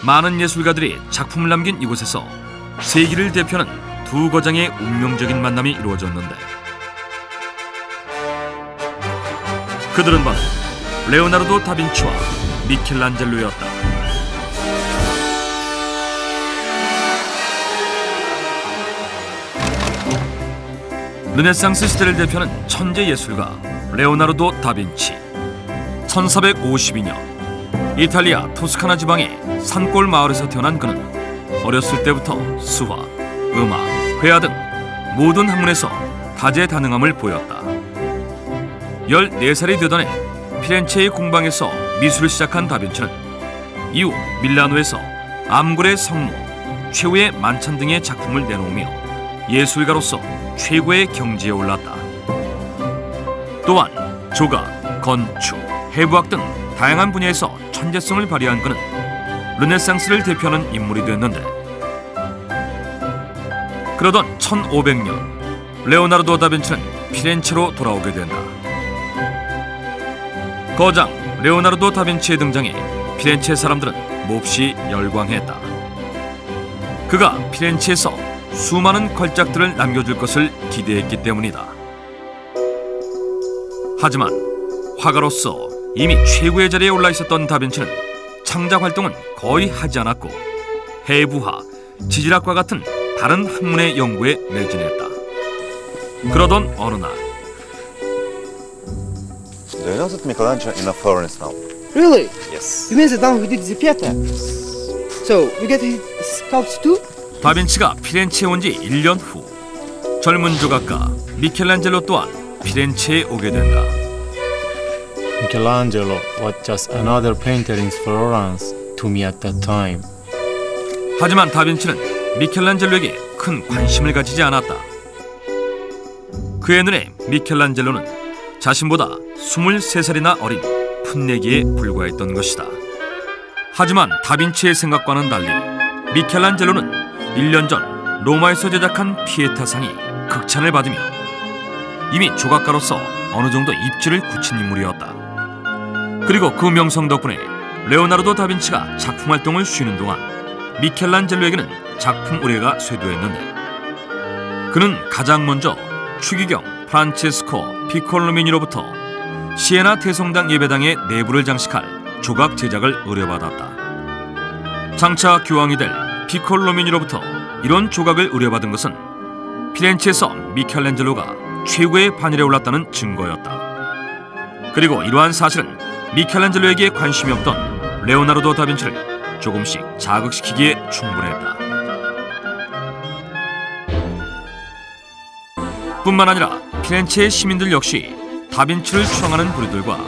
많은 예술가들이 작품을 남긴 이곳에서 세기를 대표하는 두 거장의 운명적인 만남이 이루어졌는데, 그들은 바로 레오나르도 다빈치와 미켈란젤로였다. 르네상스 시대를 대표하는 천재 예술가 레오나르도 다빈치. 1452년 이탈리아 토스카나 지방의 산골 마을에서 태어난 그는 어렸을 때부터 수화, 음악, 회화 등 모든 학문에서 다재다능함을 보였다. 14살이 되던 해 피렌체의 공방에서 미술을 시작한 다빈치는 이후 밀라노에서 암굴의 성모, 최후의 만찬 등의 작품을 내놓으며 예술가로서 최고의 경지에 올랐다. 또한 조각, 건축, 해부학 등 다양한 분야에서 천재성을 발휘한 그는 르네상스를 대표하는 인물이 됐는데, 그러던 1500년 레오나르도 다빈치는 피렌체로 돌아오게 된다. 거장 레오나르도 다빈치의 등장에 피렌체 사람들은 몹시 열광했다. 그가 피렌체에서 수많은 걸작들을 남겨줄 것을 기대했기 때문이다. 하지만 화가로서 이미 최고의 자리에 올라 있었던 다빈치는 창작 활동은 거의 하지 않았고 해부화, 지질학과 같은 다른 학문의 연구에 매진했다. 그러던 어느 날, Do you know that Michelangelo in Florence now? Really? Yes. You mean the one who did the Pieta? So, you get his sculpts too? 다빈치가 피렌체에 온 지 1년 후 젊은 조각가 미켈란젤로 또한 피렌체에 오게 된다. Michelangelo was just another painter in Florence to me at that time. 하지만 다빈치는 미켈란젤로에게 큰 관심을 가지지 않았다. 그의 눈에 미켈란젤로는 자신보다 23살이나 어린 풋내기에 불과했던 것이다. 하지만 다빈치의 생각과는 달리 미켈란젤로는 1년 전 로마에서 제작한 피에타상이 극찬을 받으며 이미 조각가로서 어느 정도 입지를 굳힌 인물이었다. 그리고 그 명성 덕분에 레오나르도 다빈치가 작품 활동을 쉬는 동안 미켈란젤로에게는 작품 의뢰가 쇄도했는데 그는 가장 먼저 추기경 프란체스코 피콜로미니로부터 시에나 대성당 예배당의 내부를 장식할 조각 제작을 의뢰받았다. 장차 교황이 될 피콜로미니로부터 이런 조각을 의뢰받은 것은 피렌체에서 미켈란젤로가 최고의 반열에 올랐다는 증거였다. 그리고 이러한 사실은 미켈란젤로에게 관심이 없던 레오나르도 다빈치를 조금씩 자극시키기에 충분했다. 뿐만 아니라 피렌체의 시민들 역시 다빈치를 추앙하는 부류들과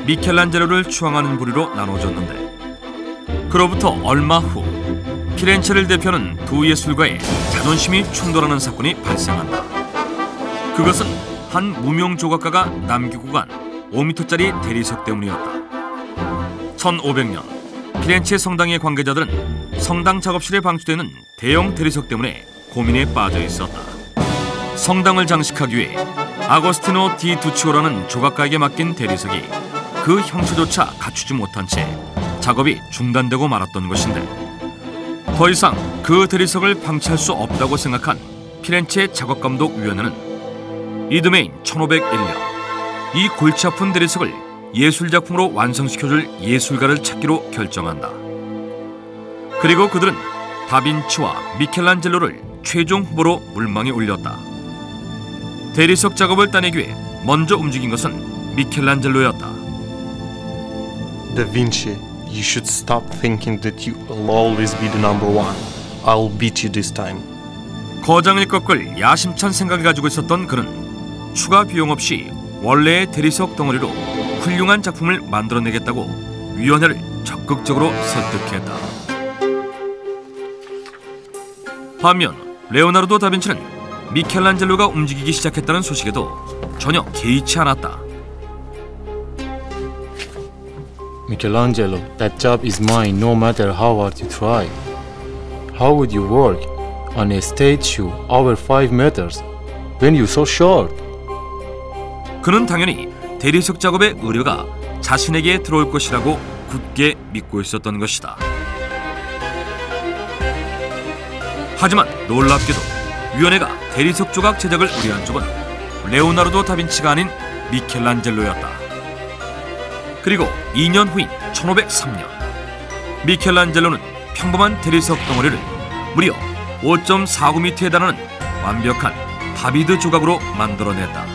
미켈란젤로를 추앙하는 부류로 나눠졌는데 그로부터 얼마 후 피렌체를 대표하는 두 예술가의 자존심이 충돌하는 사건이 발생한다. 그것은 한 무명 조각가가 남기고 간 5m짜리 대리석 때문이었다. 1500년 피렌체 성당의 관계자들은 성당 작업실에 방치되는 대형 대리석 때문에 고민에 빠져 있었다. 성당을 장식하기 위해 아고스티노 디 두치오라는 조각가에게 맡긴 대리석이 그 형체조차 갖추지 못한 채 작업이 중단되고 말았던 것인데 더 이상 그 대리석을 방치할 수 없다고 생각한 피렌체 작업감독위원회는 이듬해인 1501년 이 골치 아픈 대리석을 예술작품으로 완성시켜줄 예술가를 찾기로 결정한다. 그리고 그들은 다빈치와 미켈란젤로를 최종 후보로 물망에 올렸다. 대리석 작업을 따내기 위해 먼저 움직인 것은 미켈란젤로였다. Da Vinci, you should stop thinking that you will always be the number one. I'll beat you this time. 거장을 꺾을 야심찬 생각을 가지고 있었던 그는 추가 비용 없이 원래의 대리석 덩어리로 훌륭한 작품을 만들어내겠다고 위원회를 적극적으로 설득했다. 반면 레오나르도 다빈치는 미켈란젤로가 움직이기 시작했다는 소식에도 전혀 개의치 않았다. Michelangelo, that job is mine no matter how hard you try. How would you work on a statue over 5 meters when you're so short? 그는 당연히 대리석 작업의 의뢰가 자신에게 들어올 것이라고 굳게 믿고 있었던 것이다. 하지만 놀랍게도 위원회가 대리석 조각 제작을 의뢰한 쪽은 레오나르도 다빈치가 아닌 미켈란젤로였다. 그리고 2년 후인 1503년 미켈란젤로는 평범한 대리석 덩어리를 무려 5.49m에 달하는 완벽한 다비드 조각으로 만들어냈다.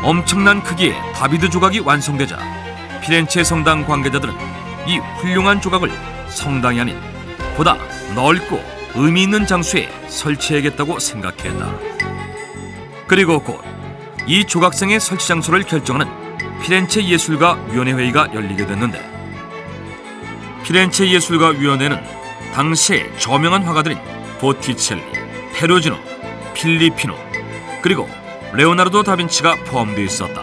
엄청난 크기의 다비드 조각이 완성되자 피렌체 성당 관계자들은 이 훌륭한 조각을 성당이 아닌 보다 넓고 의미 있는 장소에 설치해야겠다고 생각했다. 그리고 곧 이 조각상의 설치 장소를 결정하는 피렌체 예술가 위원회 회의가 열리게 됐는데 피렌체 예술가 위원회는 당시의 저명한 화가들인 보티첼리, 페루지노, 필리피노 그리고 레오나르도 다빈치가 포함되어 있었다.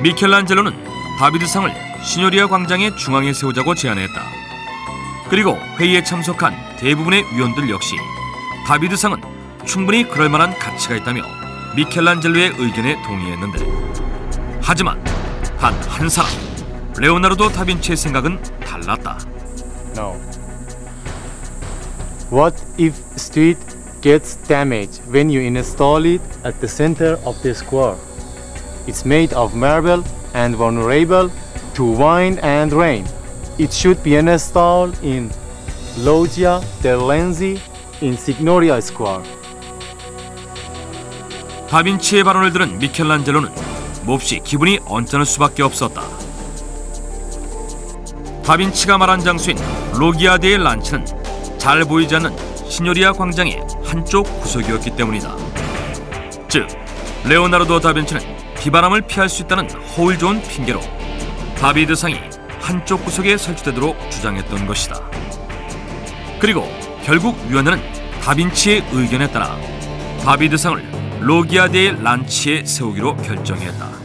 미켈란젤로는 다비드상을 시뇨리아 광장의 중앙에 세우자고 제안했다. 그리고 회의에 참석한 대부분의 위원들 역시 다비드상은 충분히 그럴 만한 가치가 있다며 미켈란젤로의 의견에 동의했는데 하지만 단 한 사람, 레오나르도 다빈치의 생각은 달랐다. No. What if street gets damaged when you install it at the center of the square? It's made of marble and vulnerable to wind and rain. It should be installed in Loggia del Lenzi in Signoria Square. 다빈치의 발언을 들은 미켈란젤로는 몹시 기분이 언짢을 수밖에 없었다. 다빈치가 말한 장소인 로기아 데의 란치는 잘 보이지 않는 시뇨리아 광장의 한쪽 구석이었기 때문이다. 즉, 레오나르도 다빈치는 비바람을 피할 수 있다는 허울 좋은 핑계로 다비드상이 한쪽 구석에 설치되도록 주장했던 것이다. 그리고 결국 위원회는 다빈치의 의견에 따라 다비드상을 로기아 데의 란치에 세우기로 결정했다.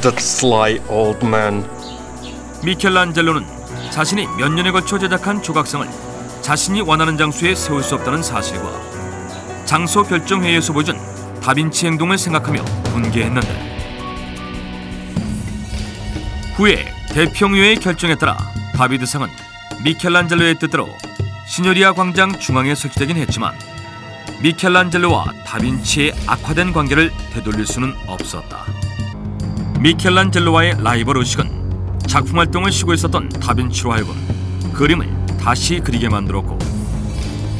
That sly old man. 미켈란젤로는 자신이 몇 년에 걸쳐 제작한 조각상을 자신이 원하는 장소에 세울 수 없다는 사실과 장소 결정 회의에서 보여준 다빈치 행동을 생각하며 분개했는데 후에 대평의회의 결정에 따라 다비드상은 미켈란젤로의 뜻대로 시뇨리아 광장 중앙에 설치되긴 했지만 미켈란젤로와 다빈치의 악화된 관계를 되돌릴 수는 없었다. 미켈란젤로와의 라이벌 의식은 작품 활동을 쉬고 있었던 다빈치로 하여금 그림을 다시 그리게 만들었고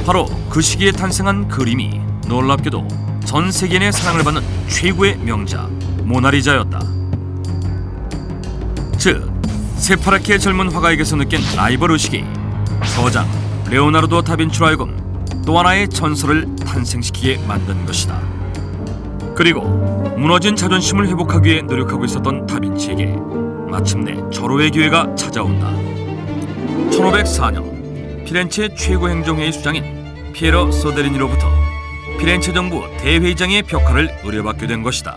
바로 그 시기에 탄생한 그림이 놀랍게도 전 세계인의 사랑을 받는 최고의 명작 모나리자였다. 즉 새파랗게 젊은 화가에게서 느낀 라이벌 의식이 거장 레오나르도 다빈치로 하여금 또 하나의 전설을 탄생시키게 만든 것이다. 그리고 무너진 자존심을 회복하기 위해 노력하고 있었던 다빈치에게 마침내 절호의 기회가 찾아온다. 1504년 피렌체 최고 행정회의 수장인 피에로 소데리니로부터 피렌체 정부 대회장의 벽화를 의뢰받게 된 것이다.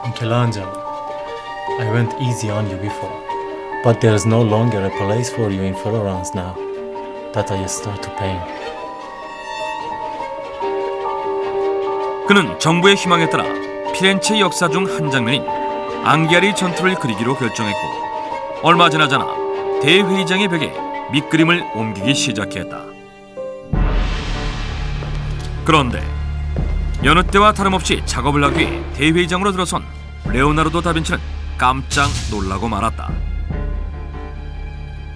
Michelangelo, I went easy on you before, but there is no longer a place for you in Florence now that I start to paint. 그는 정부의 희망에 따라 피렌체 역사 중 한 장면인 앙기아리 전투를 그리기로 결정했고 얼마 지나지 않아 대회의장의 벽에 밑그림을 옮기기 시작했다. 그런데 여느 때와 다름없이 작업을 하기 위해 대회의장으로 들어선 레오나르도 다빈치는 깜짝 놀라고 말았다.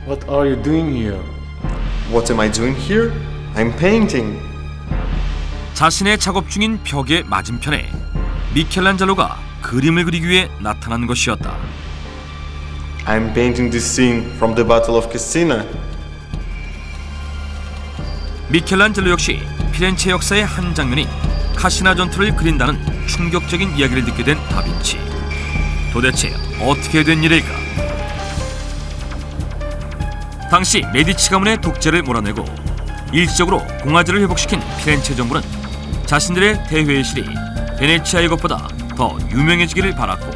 What are you doing here? What am I doing here? I'm painting. 자신의 작업 중인 벽의 맞은편에 미켈란젤로가 그림을 그리기 위해 나타난 것이었다. I'm painting this scene from the Battle of Cassina. 미켈란젤로 역시 피렌체 역사의 한 장면인 카시나 전투를 그린다는 충격적인 이야기를 듣게 된 다빈치. 도대체 어떻게 된 일일까? 당시 메디치 가문의 독재를 몰아내고 일시적으로 공화제를 회복시킨 피렌체 정부는 자신들의 대회의실이 베네치아의 것보다 더 유명해지기를 바랐고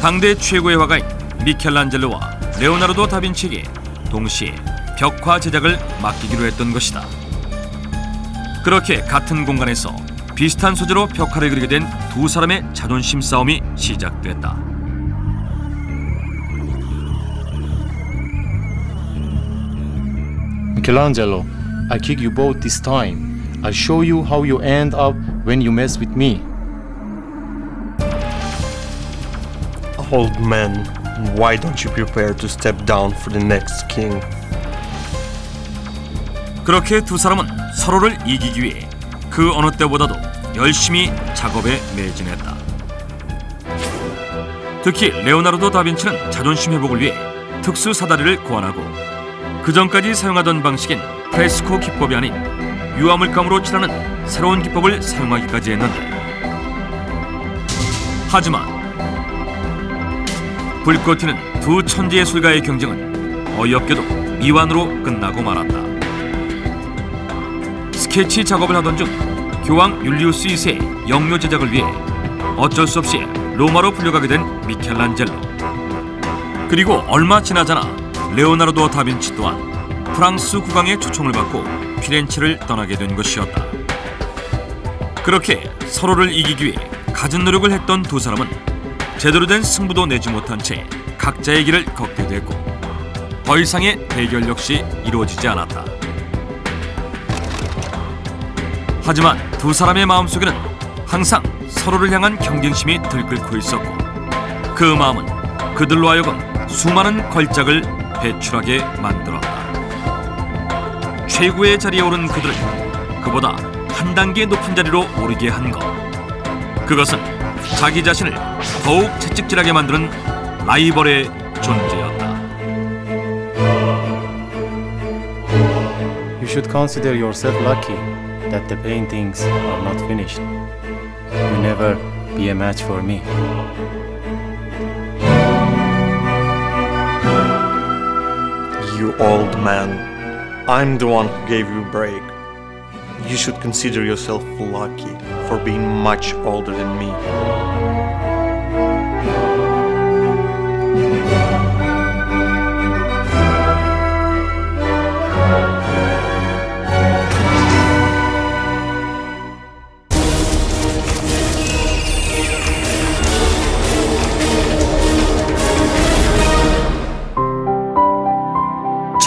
당대 최고의 화가인 미켈란젤로와 레오나르도 다빈치에게 동시에 벽화 제작을 맡기기로 했던 것이다. 그렇게 같은 공간에서 비슷한 소재로 벽화를 그리게 된 두 사람의 자존심 싸움이 시작됐다. Michelangelo, I kick you both this time. I'll show you how you end up when you mess with me. Old man, why don't you prepare to step down for the next king? 그렇게 두 사람은 서로를 이기기 위해 그 어느 때보다도 열심히 작업에 매진했다. 특히 레오나르도 다빈치는 자존심 회복을 위해 특수 사다리를 고안하고 그 전까지 사용하던 방식인 프레스코 기법이 아닌 유화물감으로 칠하는 새로운 기법을 사용하기까지 했는데 하지만 불꽃 튀는 두 천재예술가의 경쟁은 어이없게도 미완으로 끝나고 말았다. 스케치 작업을 하던 중 교황 율리우스 2세의 영묘 제작을 위해 어쩔 수 없이 로마로 불려가게 된 미켈란젤로. 그리고 얼마 지나지 않아 레오나르도 다빈치 또한 프랑스 국왕의 초청을 받고 피렌체를 떠나게 된 것이었다. 그렇게 서로를 이기기 위해 갖은 노력을 했던 두 사람은 제대로 된 승부도 내지 못한 채 각자의 길을 걷게 됐고 더 이상의 대결 역시 이루어지지 않았다. 하지만 두 사람의 마음속에는 항상 서로를 향한 경쟁심이 들끓고 있었고 그 마음은 그들로 하여금 수많은 걸작을 배출하게 만들었다. 최고의 자리에 오른 그들을 그보다 한 단계 높은 자리로 오르게 한 것. 그것은 자기 자신을 더욱 채찍질하게 만드는 라이벌의 존재였다. You should consider yourself lucky that the paintings are not finished. You'll never be a match for me. You old man, I'm the one who gave you a break. You should consider yourself lucky for being much older than me.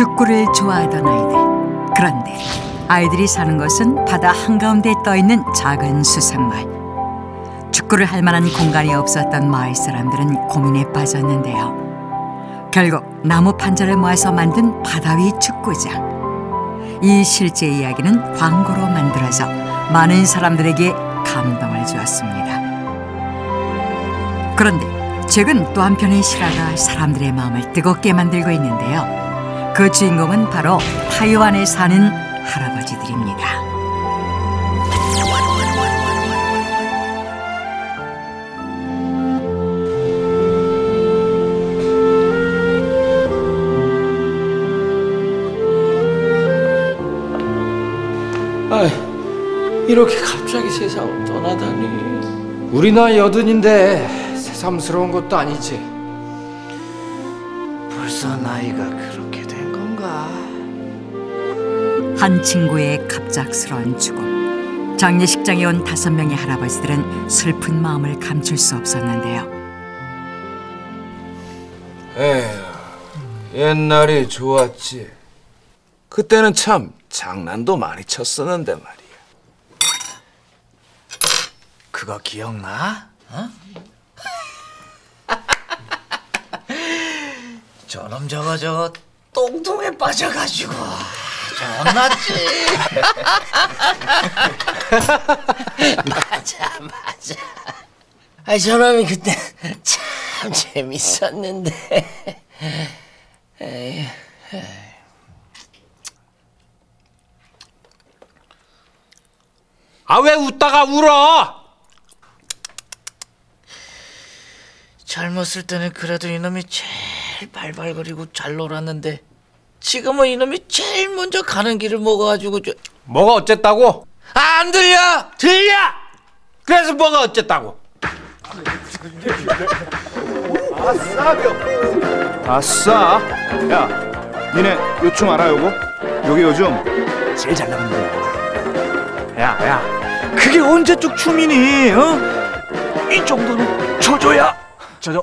축구를 좋아하던 아이들. 그런데 아이들이 사는 곳은 바다 한가운데 떠있는 작은 수산마을. 축구를 할 만한 공간이 없었던 마을 사람들은 고민에 빠졌는데요. 결국 나무 판자를 모아서 만든 바다 위 축구장. 이 실제 이야기는 광고로 만들어져 많은 사람들에게 감동을 주었습니다. 그런데 최근 또 한편의 실화가 사람들의 마음을 뜨겁게 만들고 있는데요. 그 주인공은 바로 타이완에 사는 할아버지들입니다. 이렇게 갑자기 세상을 떠나다니. 우리 나이 80인데 새삼스러운 것도 아니지. 벌써 나이가 그렇게 된 건가? 한 친구의 갑작스러운 죽음. 장례식장에 온 5명의 할아버지들은 슬픈 마음을 감출 수 없었는데요. 에휴, 옛날이 좋았지. 그때는 참 장난도 많이 쳤었는데 말이야. 그거 기억나? 어? 저놈 저거 똥통에 빠져가지고 존났지. 맞아. 아이 저놈이 그때 참 재밌었는데. 에이. 아, 왜 웃다가 울어? 젊었을 때는 그래도 이놈이 제일 발발거리고 잘 놀았는데 지금은 이놈이 제일 먼저 가는 길을 먹어가지고 뭐가 어쨌다고? 안 들려! 들려! 그래서 뭐가 어쨌다고? 아싸! 야, 니네 요춤 알아 요거? 요게 요즘 제일 잘 나가는 거야. 야, 그게 언제적 춤이니? 어? 이 정도는 저줘야. 저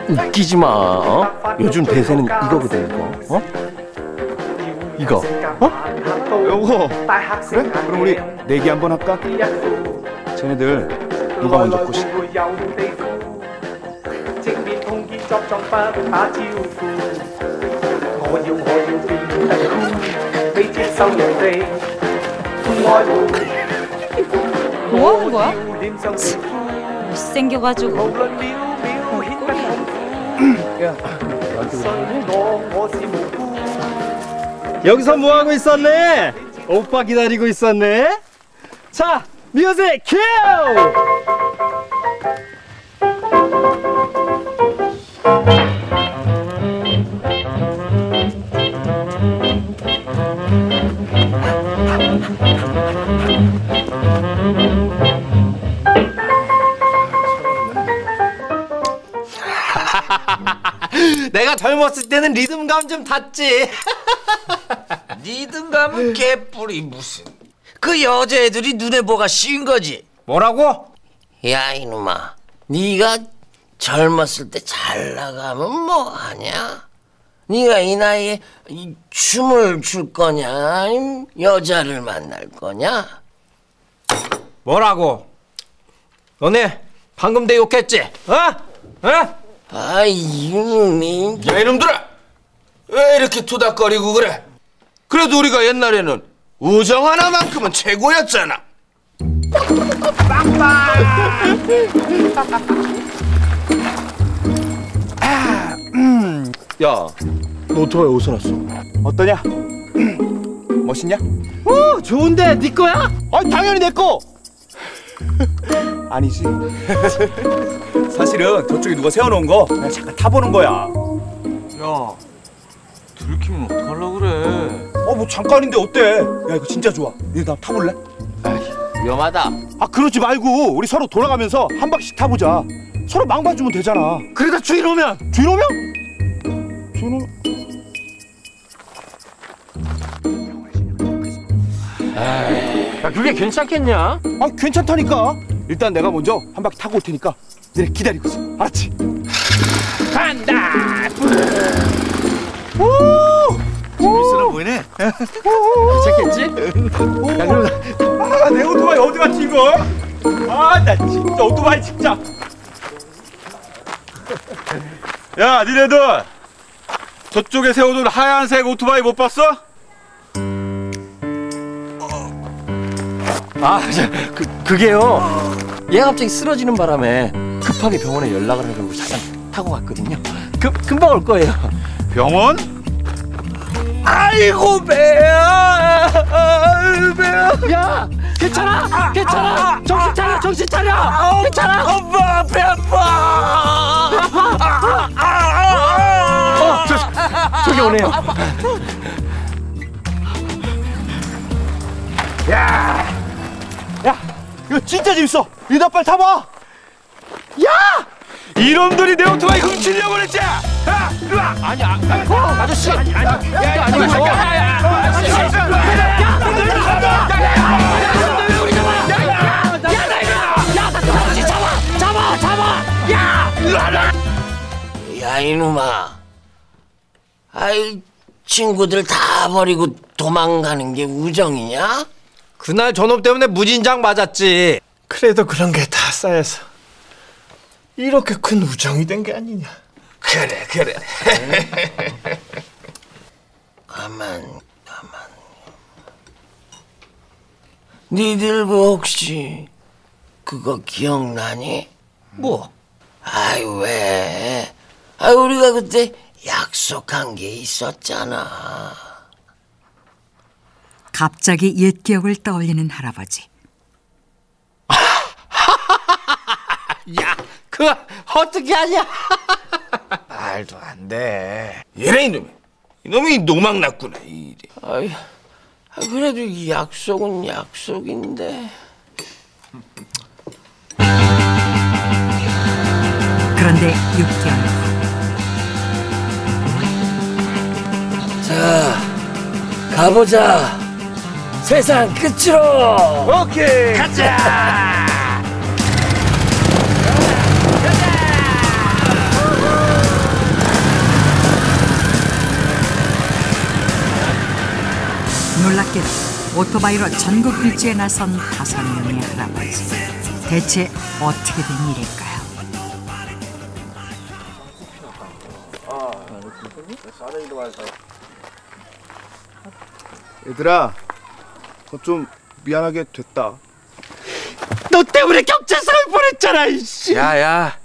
웃기지 마. 어? 요즘 대세는 이거거든, 이거. 어? 이거. 어? 요거. 그래? 그럼 우리 내기 한번 할까? 쟤네들 누가 먼저 꼬시? 뭐 하는 거야? 못생겨가지고. 여기서 뭐 하고 있었네? 오빠 기다리고 있었네. 자, 뮤직 큐! 내가 젊었을 때는 리듬감 좀 탔지. 리듬감은 개뿔이 무슨. 그 여자애들이 눈에 뭐가 씌인 거지. 뭐라고? 야 이놈아, 네가 젊었을 때 잘 나가면 뭐 하냐? 네가 이 나이에 춤을 출 거냐, 아니면 여자를 만날 거냐? 뭐라고? 너네 방금 내 욕했지? 어? 어? 아 이놈이. 야 이놈들아, 왜 이렇게 투닥거리고 그래? 그래도 우리가 옛날에는 우정 하나만큼은 최고였잖아. 야, 너 오토바이 어디서 났어? 어떠냐? 멋있냐? 좋은데 네 거야? 당연히 내 거. 아니지. 사실은 저쪽에 누가 세워놓은 거 그냥 잠깐 타보는 거야. 야, 들키면 어떡하려고 그래? 뭐 잠깐인데 어때? 야, 이거 진짜 좋아. 니네 나 타볼래? 위험하다. 그러지 말고 우리 서로 돌아가면서 한 바퀴씩 타보자. 서로 망봐주면 되잖아. 그러다 주인 오면? 주인 오면? 주인 오면? 야, 그게 괜찮겠냐? 괜찮다니까. 일단 내가 먼저 한 바퀴 타고 올 테니까 니네 기다리고 있어. 알았지? 간다! 보이네. 괜찮겠지? 야, 그럼 내 오토바이 어디 갔지 이거? 나 진짜 오토바이 진짜. 야, 니네들 저쪽에 세워둔 하얀색 오토바이 못 봤어? 그게요. 얘가 갑자기 쓰러지는 바람에 급하게 병원에 연락을 하려고 잠깐 타고 갔거든요. 금방 올 거예요. 병원? 아이고 배야. 야, 괜찮아. 정신 차려. 괜찮아. 엄마 배 아파. 저기 오네요. 야, 이거 진짜 재밌어. 리더 빨리 타봐. 야, 이놈들이 내 오토바이 훔치려고 그랬지. 야, 이리 와. 아니, 아저씨. 아니고. 야, 이놈아. 아이, 친구들 다 버리고 도망가는 게 우정이냐? 그날 저놈 때문에 무진장 맞았지. 그래도 그런 게 다 쌓여서 이렇게 큰 우정이 된 게 아니냐. 그래. 가만. 니들 혹시 그거 기억나니? 뭐? 아이, 왜? 우리가 그때 약속한 게 있었잖아. 갑자기 옛 기억을 떠올리는 할아버지. 야, 그거 어떻게 하냐? 말도 안 돼. 얘네 이놈이 노망났구나. 아이, 그래도 이 약속은 약속인데. 그런데 6개월 후. 자, 가보자. 세상 끝으로. 오케이, 가자. 놀랍게도 오토바이로 전국 일주에 나선 5명의 할아버지. 대체 어떻게 된 일일까요? 얘들아, 좀 미안하게 됐다. 너 때문에 경찰서에 보냈잖아, 이씨. 야,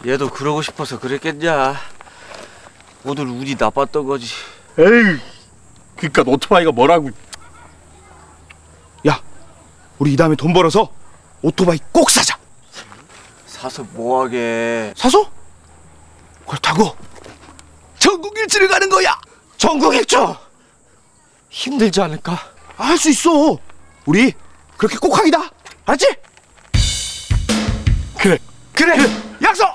얘도 그러고 싶어서 그랬겠냐. 오늘 운이 나빴던 거지. 에이, 그니까 오토바이가 뭐라고. 야, 우리 이 다음에 돈 벌어서 오토바이 꼭 사자. 사서 뭐하게. 사서? 그걸 타고 전국 일주를 가는 거야. 전국 일주. 힘들지 않을까? 할 수 있어. 우리 그렇게 꼭 하기다. 알았지? 그래. 약속.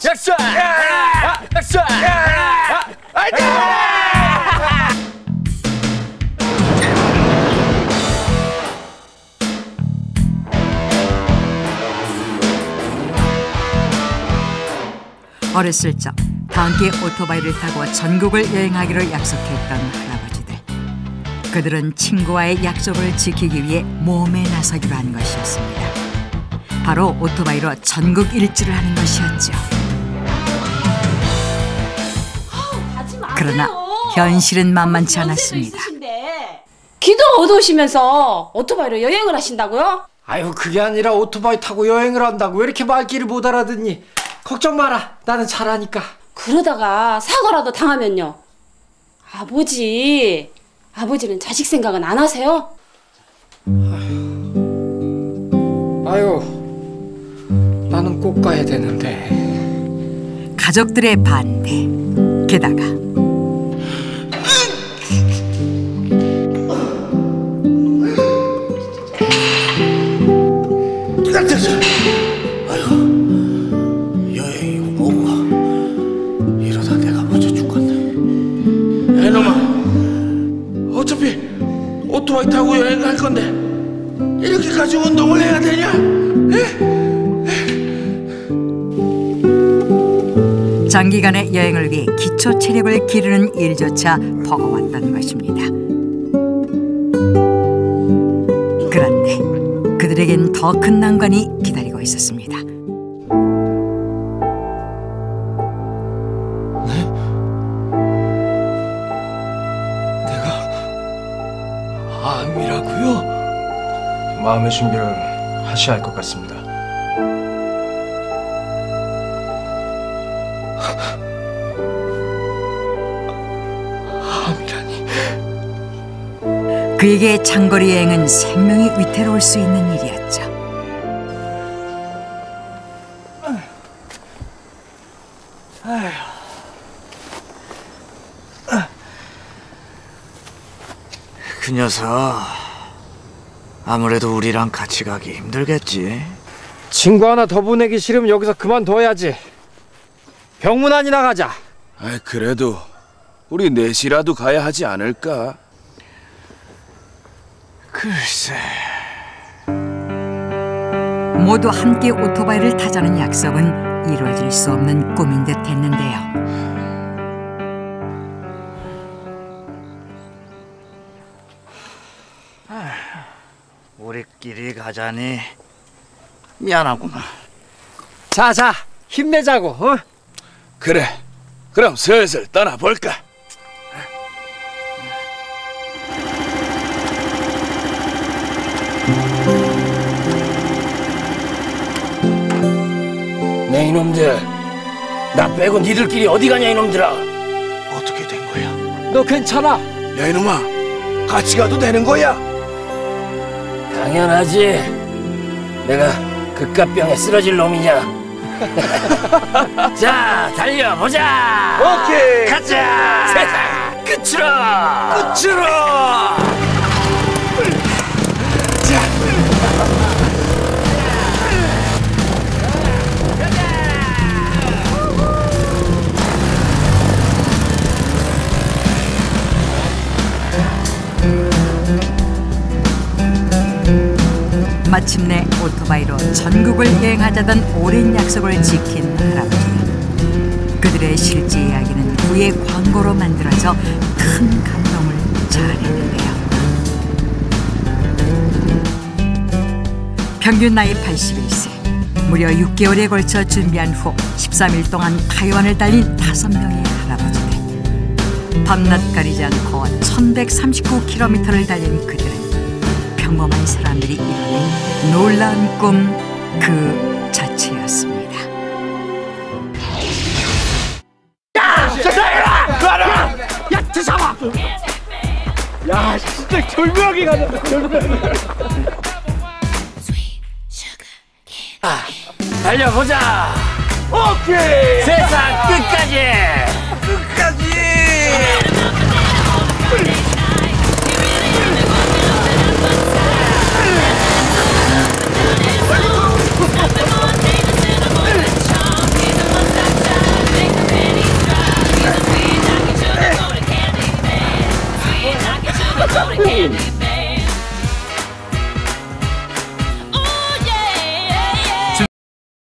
약속. 어렸을 적 다 함께 오토바이를 타고 전국을 여행하기로 약속했던 할아버지들. 그들은 친구와의 약속을 지키기 위해 모험에 나서기로 한 것이었습니다. 바로 오토바이로 전국 일주를 하는 것이었죠. 그러나 현실은 만만치 않았습니다. 기도 얻으시면서 오토바이로 여행을 하신다고요? 아유, 그게 아니라 오토바이 타고 여행을 한다고 왜 이렇게 말귀를 못 알아듣니? 걱정 마라. 나는 잘하니까. 그러다가 사고라도 당하면요. 아버지는 자식 생각은 안 하세요? 아유, 나는 꼭 가야 되는데. 가족들의 반대. 게다가 여행이고 뭐고 이러다 내가 먼저 죽겠네. 이놈아, 어차피 오토바이 타고 여행 갈 건데 이렇게까지 운동을 해야 되냐? 장기간의 여행을 위해 기초 체력을 기르는 일조차 버거웠던 것입니다. 그런데 그들에겐 더 큰 난관이 기다리고 있었습니다. 암이라고요? 마음의 준비를 하셔야 할 것 같습니다. 암이라니. 그에게 장거리 여행은 생명이 위태로울 수 있는 일이었죠. 그 녀석 아무래도 우리랑 같이 가기 힘들겠지. 친구 하나 더 보내기 싫으면 여기서 그만둬야지. 병문안이나 가자. 그래도 우리 넷이라도 가야 하지 않을까? 글쎄. 모두 함께 오토바이를 타자는 약속은 이루어질 수 없는 꿈인 듯 했는데요. 우리끼리 가자니 미안하구나. 자자, 힘내자고. 어? 그래, 그럼 슬슬 떠나볼까? 네 이놈들, 나 빼고 니들끼리 어디 가냐 이놈들아. 어떻게 된 거야? 너 괜찮아? 야 이놈아, 같이 가도 되는 거야? 당연하지. 내가 극가병에 쓰러질 놈이냐. 자, 달려보자. 오케이. 가자. 세상 끝으로. 끝으로. 마침내 오토바이로 전국을 여행하자던 오랜 약속을 지킨 할아버지. 그들의 실제 이야기는 후에 광고로 만들어져 큰 감동을 자아냈는데요. 평균 나이 81세, 무려 6개월에 걸쳐 준비한 후 13일 동안 타이완을 달린 5명의 할아버지들. 밤낮 가리지 않고 1139km를 달린 그들은 평범한 사람들이 이뤄낸 놀라운 꿈 그 자체였습니다. 야, 잡아! 야, 진짜 절묘하게 가자. 절묘하게. 달려보자. 오케이. 세상 끝까지. 끝까지.